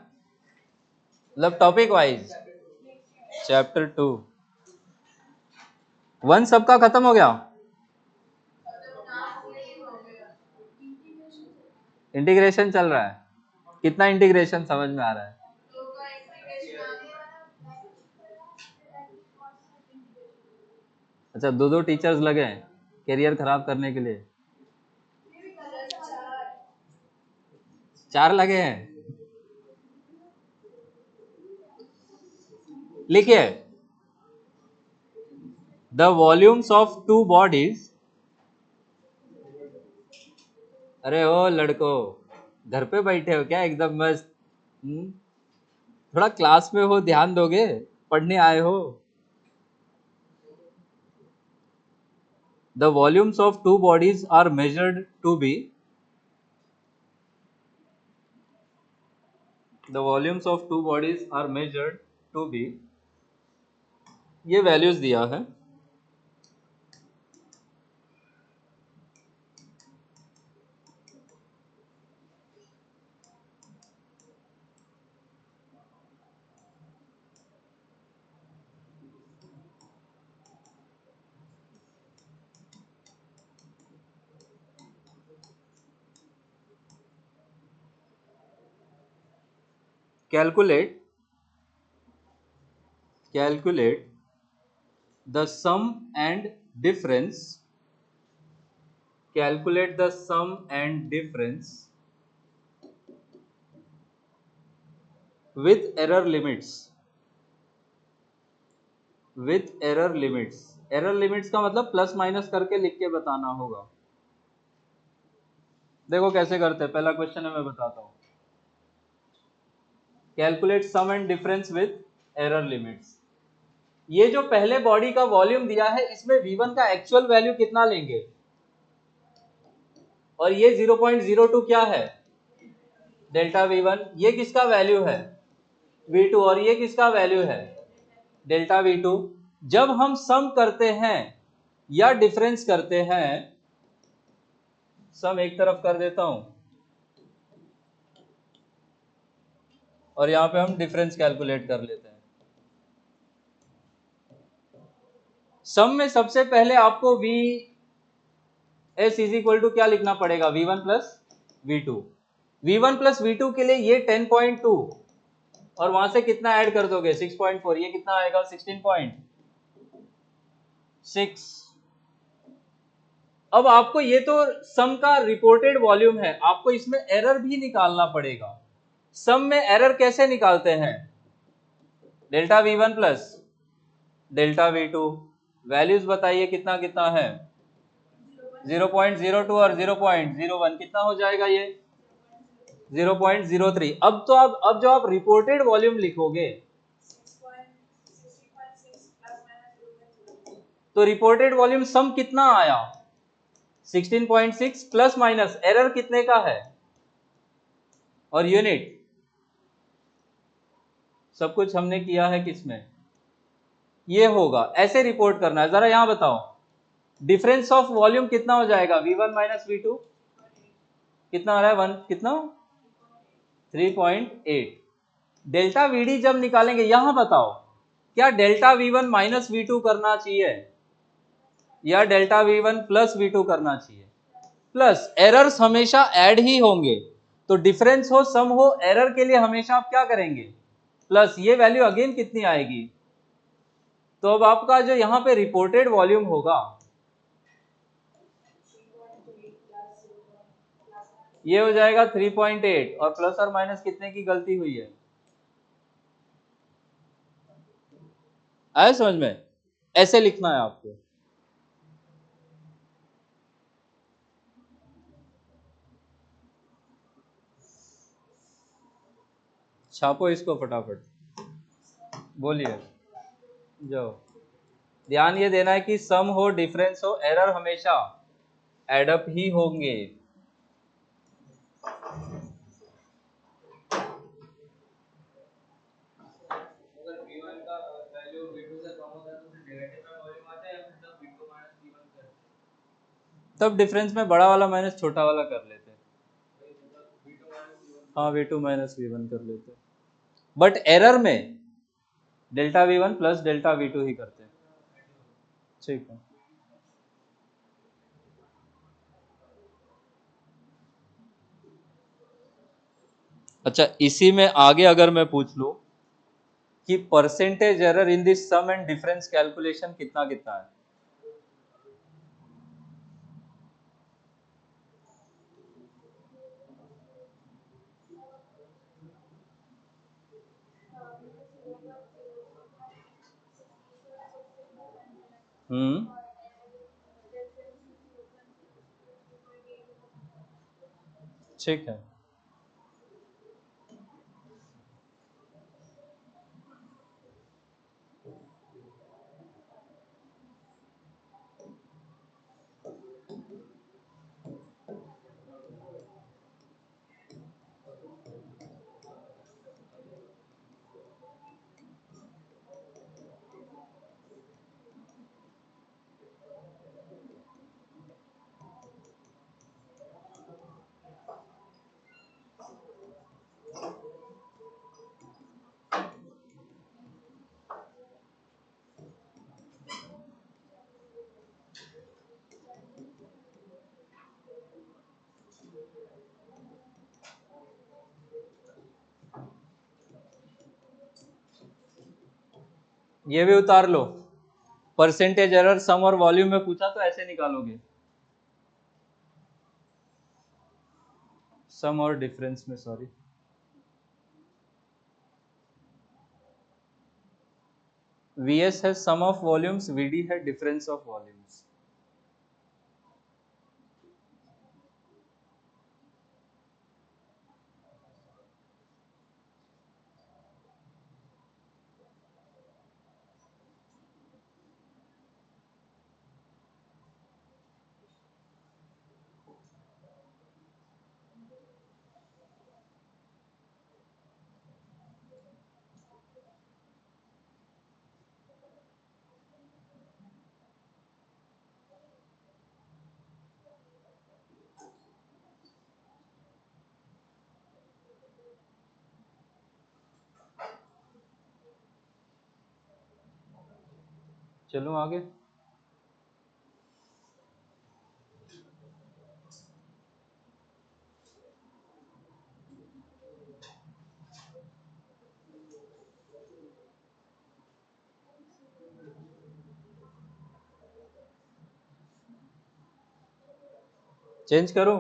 मतलब टॉपिक वाइज। चैप्टर 2 1 सबका खत्म हो गया? इंटीग्रेशन चल रहा है, कितना इंटीग्रेशन समझ में आ रहा है? अच्छा, दो दो टीचर्स लगे हैं करियर खराब करने के लिए, 4 लगे हैं। लिखिए, the volumes of two bodies, अरे ओ लड़को, घर पे बैठे हो क्या एकदम मस्त? थोड़ा क्लास में हो, ध्यान दोगे, पढ़ने आए हो। The volumes of two bodies are measured to be, the volumes of two bodies are measured to be, ये वैल्यूज दिया है। Calculate the sum and difference, calculate the sum and difference with error limits, with error limits, error limits का मतलब plus minus करके लिख के बताना होगा। देखो कैसे करते हैं, पहला क्वेश्चन है, मैं बताता हूँ। Calculate sum and difference with error limits. ये जो पहले बॉडी का वॉल्यूम दिया है, इसमें V1 का एक्चुअल वैल्यू कितना लेंगे, और ये 0.02 क्या है, डेल्टा V1। ये किसका वैल्यू है, V2, और ये किसका वैल्यू है, डेल्टा V2। जब हम सम करते हैं या डिफरेंस करते हैं, सम एक तरफ कर देता हूं और यहां पे हम डिफरेंस कैलकुलेट कर लेते हैं। सम में सबसे पहले आपको V S is equal to क्या लिखना पड़ेगा, V1 plus V2। V1 plus V2 के लिए ये 10.2 और वहां से कितना ऐड कर दोगे, 6.4, ये कितना आएगा, 16.6। अब आपको ये तो सम का रिपोर्टेड वॉल्यूम है, आपको इसमें एरर भी निकालना पड़ेगा। सम में एरर कैसे निकालते हैं, delta V1 plus delta V2, values बताइए कितना कितना है, 0.02 और 0.01, कितना हो जाएगा ये, 0.03। अब तो अब जो आप रिपोर्टेड वॉल्यूम लिखोगे, तो रिपोर्टेड वॉल्यूम सम कितना आया, 16.6 प्लस माइनस एरर कितने का है, और यूनिट सब कुछ हमने किया है किसमें, ये होगा, ऐसे रिपोर्ट करना है। जरा यहां बताओ, डिफरेंस ऑफ वॉल्यूम कितना हो जाएगा, V1 माइनस V2 कितना आ रहा है, 1 कितना, 3.8। डेल्टा VD जब निकालेंगे, यहां बताओ क्या डेल्टा V1 माइनस V2 करना चाहिए या डेल्टा V1 प्लस V2 करना चाहिए, प्लस एरर्स हमेशा ऐड ही होंगे, तो डिफरेंस हो सम हो, एरर के लिए हमेशा आप क्या करेंगे, प्लस। ये वैल्यू अगेन कितनी आएगी, तो अब आपका जो यहां पे रिपोर्टेड वॉल्यूम होगा, ये हो जाएगा 3.8, और प्लस और माइनस कितने की गलती हुई है, आया समझ में, ऐसे लिखना है आपको। छापो इसको फटाफट, बोलिए, जाओ। ध्यान ये देना है कि सम हो डिफरेंस हो, एरर हमेशा एडअप ही होंगे। अगर V1 का वैल्यू V2 से कम होता है तो फिर नेगेटिव में वॉल्यूम आता है, या फिर तब V2 माइनस V1 कर, तब डिफरेंस में बड़ा वाला माइनस छोटा वाला कर लेते हैं। हाँ, V2 माइनस V1 कर लेते हैं, बट एरर में delta V1 plus delta V2 ही करते हैं। ठीक है, अच्छा, इसी में आगे अगर मैं पूछ लूं कि percentage error in this sum and difference calculation कितना कितना है? हम्म। ठीक है। ये भी उतार लो। परसेंटेज एरर सम और वॉल्यूम में पूछा तो ऐसे निकालोगे, सम और डिफरेंस में, सॉरी। VS है सम ऑफ वॉल्यूम्स, VD है डिफरेंस ऑफ वॉल्यूम्स। चलो आगे। चेंज करो।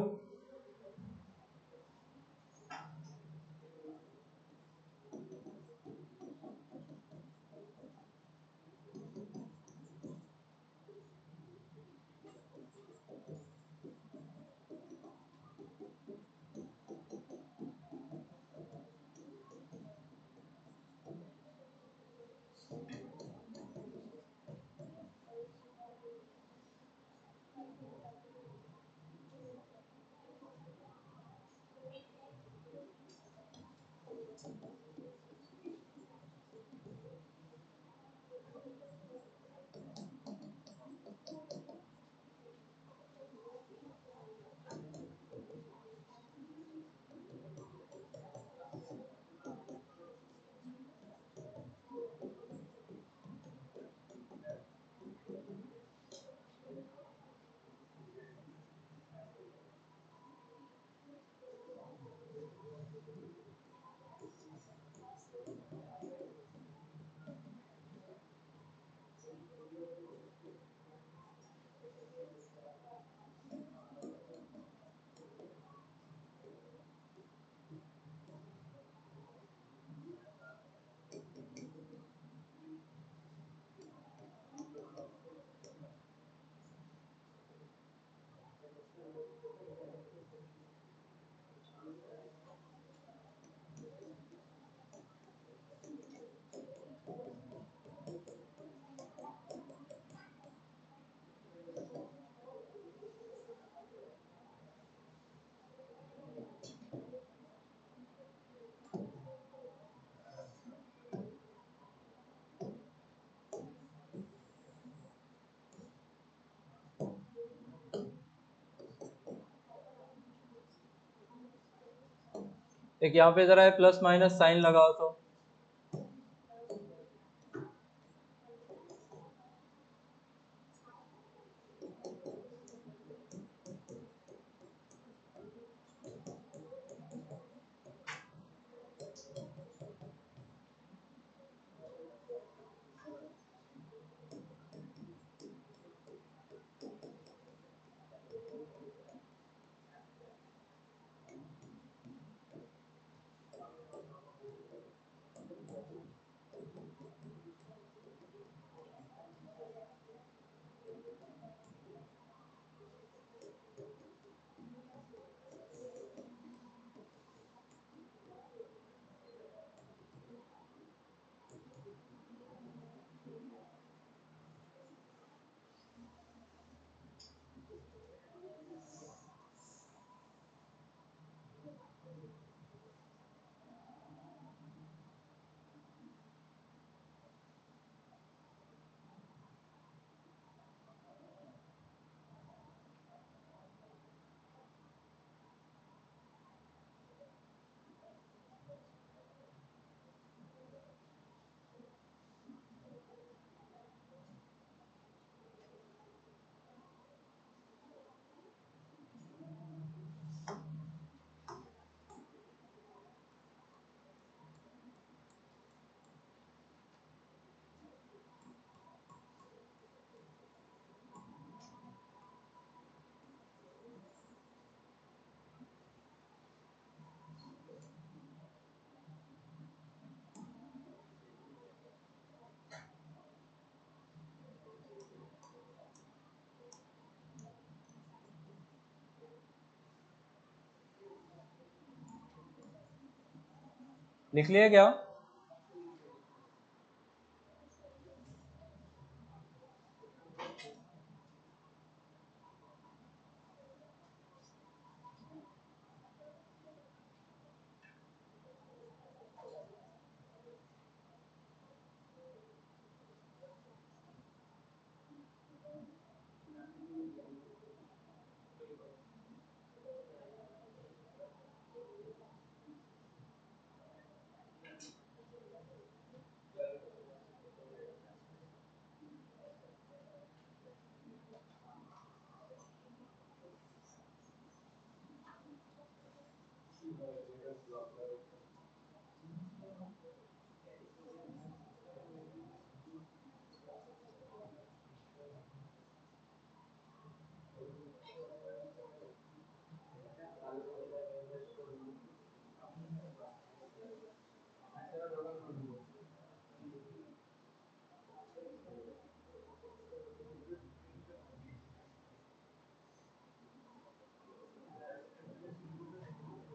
एक यहाँ पे जरा प्लस माइनस साइन लगाओ तो। लिख लिया क्या?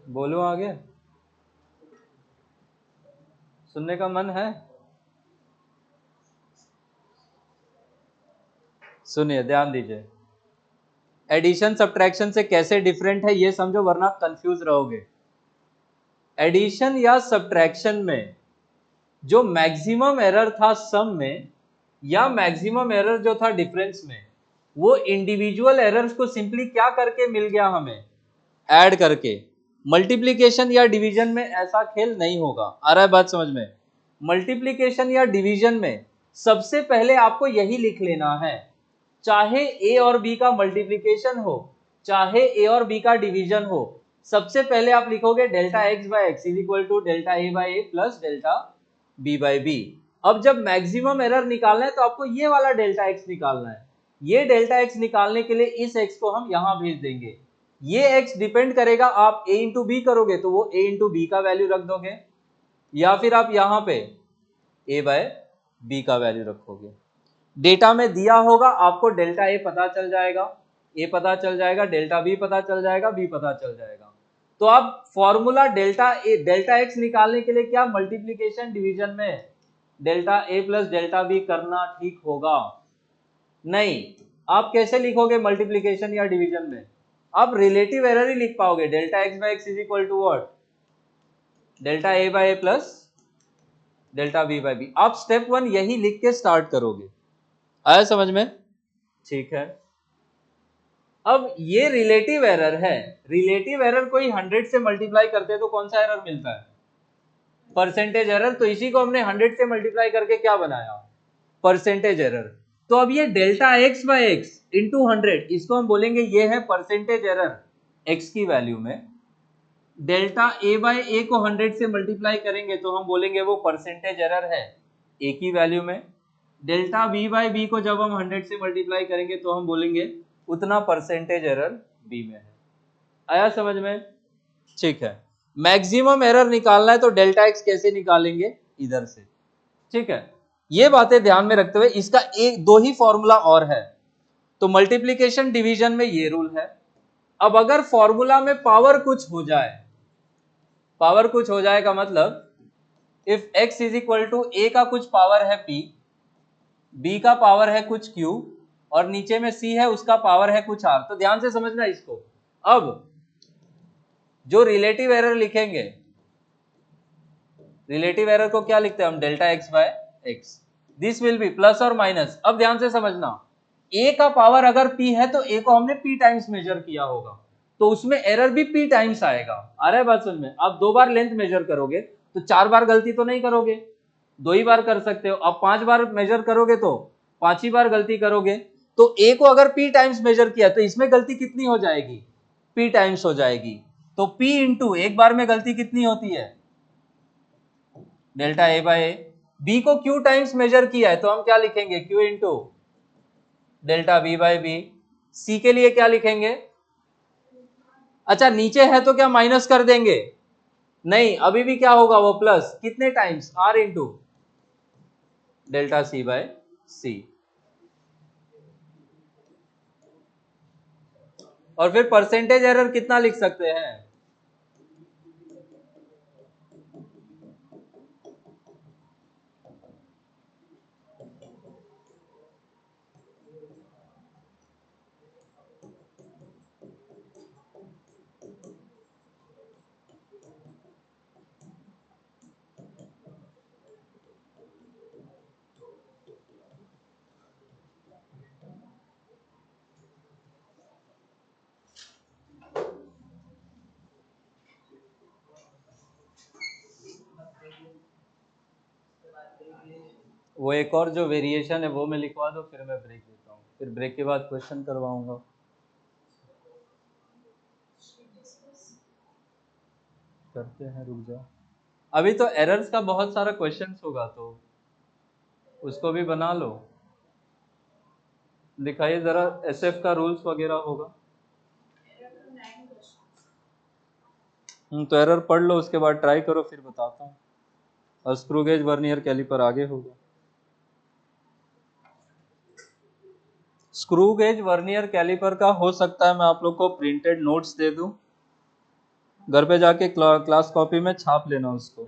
बोलो आगे, सुनने का मन है? सुनिए, ध्यान दीजिए। एडिशन सब्ट्रैक्शन से कैसे डिफरेंट है ये समझो, वरना कंफ्यूज रहोगे। एडिशन या सब्ट्रैक्शन में जो मैक्सिमम एरर था सम में, या मैक्सिमम एरर जो था डिफरेंस में, वो इंडिविजुअल एरर्स को सिंपली क्या करके मिल गया हमें? ऐड करके। मल्टीप्लिकेशन या डिवीजन में ऐसा खेल नहीं होगा। आ रहा है बात समझ में? मल्टीप्लिकेशन या डिवीजन में सबसे पहले आपको यही लिख लेना है, चाहे ए और बी का मल्टीप्लिकेशन हो, चाहे ए और बी का डिवीजन हो, सबसे पहले आप लिखोगे delta X by X is equal to delta A by A plus delta B by B. अब जब मैक्सिमम एरर निकालना है तो आपको ये वाला डेल्टा एक्स निकालना है। ये डेल्टा एक्स निकालने के लिए इस एक्स को हम यहां भेज देंगे। ये एक्स डिपेंड करेगा, आप ए इंटू बी करोगे तो वो ए इंटू बी का वैल्यू रख दोगे, या फिर आप यहां पे ए बाय बी का वैल्यू रखोगे। डेटा में दिया होगा, आपको डेल्टा ए पता चल जाएगा, ए पता चल जाएगा, डेल्टा बी पता चल जाएगा, बी पता चल जाएगा। तो आप formula delta A delta x निकालने के लिए क्या मल्टीप्लिकेशन डिवीजन में डेल्टा ए प्लस डेल्टा बी करना ठीक होगा? नहीं। आप कैसे लिखोगे मल्टीप्लिकेशन या डिवीजन में? आप रिलेटिव एरर ही लिख पाओगे, delta X by X is equal to what? Delta A by A plus delta B by B. आप स्टेप 1 यही लिख के स्टार्ट करोगे। आया समझ में? ठीक है। अब ये रिलेटिव एरर है। रिलेटिव एरर कोई 100 से मल्टीप्लाई करते तो कौन सा एरर मिलता है? Percentage error. तो इसी को हमने 100 से मल्टीप्लाई करके क्या बनाया? Percentage error. तो अब ये delta X by X into 100, इसको हम बोलेंगे ये है परसेंटेज एरर एक्स की वैल्यू में। डेल्टा ए बाय ए को 100 से मल्टीप्लाई करेंगे तो हम बोलेंगे वो परसेंटेज एरर है ए की वैल्यू में। डेल्टा बी बाय बी को जब हम 100 से मल्टीप्लाई करेंगे तो हम बोलेंगे उतना परसेंटेज एरर बी में है। आया समझ में? ठीक है। मैक्सिमम एरर निकालना है तो डेल्टा एक्स कैसे निकालेंगे? इधर से। ठीक है। ये बातें ध्यान में रखते हुए इसका एक दो ही फॉर्मूला और है। तो मल्टीप्लिकेशन डिवीजन में ये रूल है। अब अगर फॉर्मूला में पावर कुछ हो जाए, पावर कुछ हो जाए का मतलब if x is equal to A का कुछ पावर है p, b का पावर है कुछ q, और नीचे में c है उसका पावर है कुछ r। तो ध्यान से समझना इसको। अब जो रिलेटिव एरर लिखेंगे, रिलेटिव एरर को क्या लिखते हैं हम? Delta X by X. This will be plus और माइनस। अब ध्यान से समझना, a का पावर अगर p है तो a को हमने p टाइम्स मेजर किया होगा, तो उसमें एरर भी p टाइम्स आएगा। आ रहा है बात समझ में? आप 2 बार लेंथ मेजर करोगे तो 4 बार गलती तो नहीं करोगे, 2 ही बार कर सकते हो। अब 5 बार मेजर करोगे तो 5 ही बार गलती करोगे। तो a को अगर p टाइम्स मेजर किया तो इसमें गलती कितनी हो जाएगी? p टाइम्स हो जाएगी। तो p इंटू एक बार में गलती कितनी होती है? Delta A by A. B को क्यू टाइम्स मेजर किया है तो हम क्या लिखेंगे? Q into delta B by B. C के लिए क्या लिखेंगे? अच्छा, नीचे है तो क्या माइनस कर देंगे? नहीं, अभी भी क्या होगा? वो प्लस कितने times? R into delta C by C. और फिर परसेंटेज एरर कितना लिख सकते हैं? वो एक और जो वेरिएशन है वो मैं लिखवा दो, फिर मैं ब्रेक देता हूँ, फिर ब्रेक के बाद क्वेश्चन करवाऊंगा। करते हैं, रुक जाओ। अभी तो एरर्स का बहुत सारा क्वेश्चंस होगा, तो उसको भी बना लो। दिखाइए जरा, एसएफ का रूल्स वगैरह होगा। तो एरर पढ़ लो, उसके बाद ट्राई करो, फिर बताता हूँ। और स्क्रू गेज वर्नियर कैलिपर आगे होगा। स्क्रू गेज वर्नियर कैलिपर का हो सकता है मैं आप लोग को प्रिंटेड नोट्स दे दूं, घर पे जाके क्लास कॉपी में छाप लेना उसको।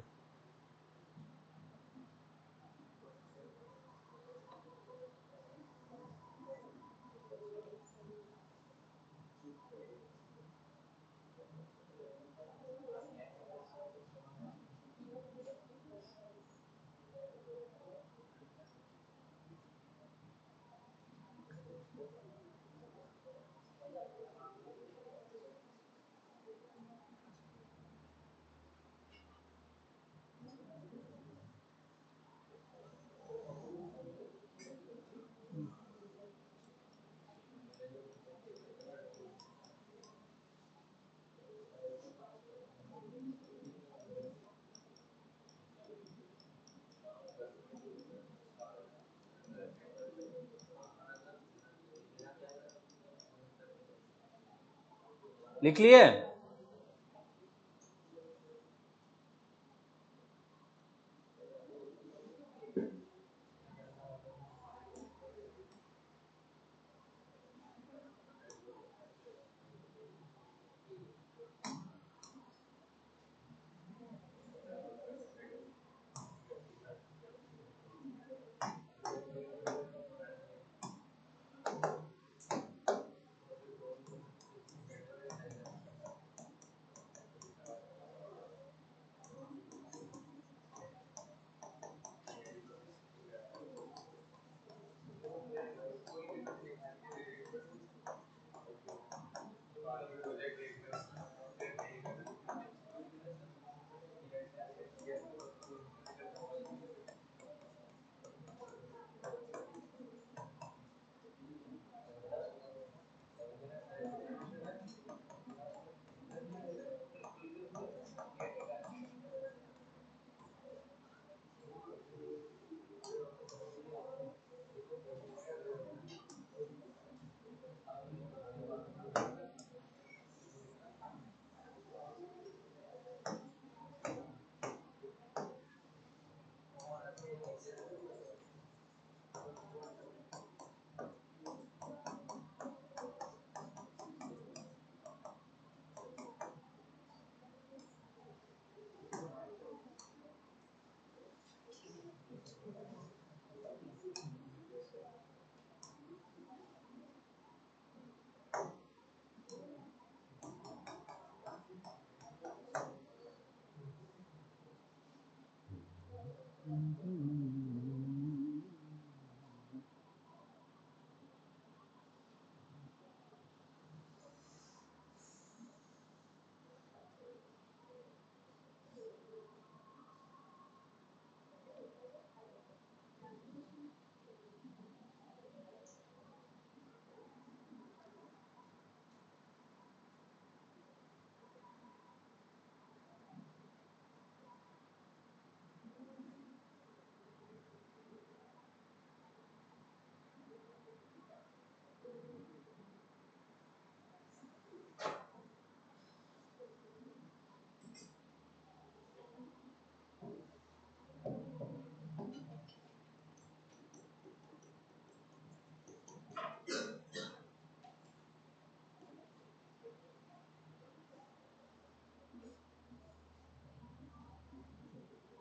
लिख लिए?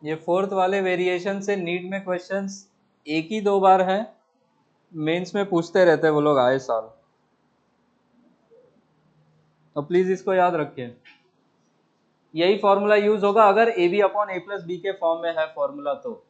ये फोर्थ वाले वेरिएशन से नीट में क्वेश्चंस एक ही दो बार है, मेंस में पूछते रहते हैं वो लोग आए साल। तो प्लीज इसको याद रखिए, यही फॉर्मूला यूज होगा अगर A B upon A plus B के फॉर्म में है फॉर्मूला तो।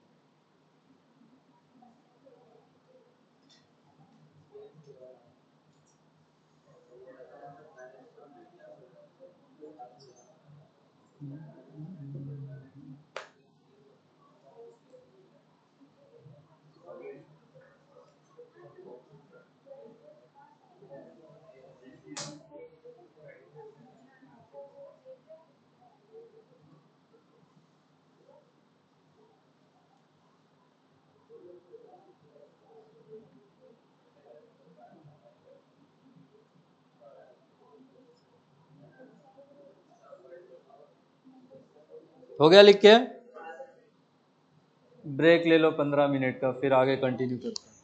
हो गया लिख के? ब्रेक ले लो 15 मिनट का, फिर आगे कंटिन्यू करते हैं।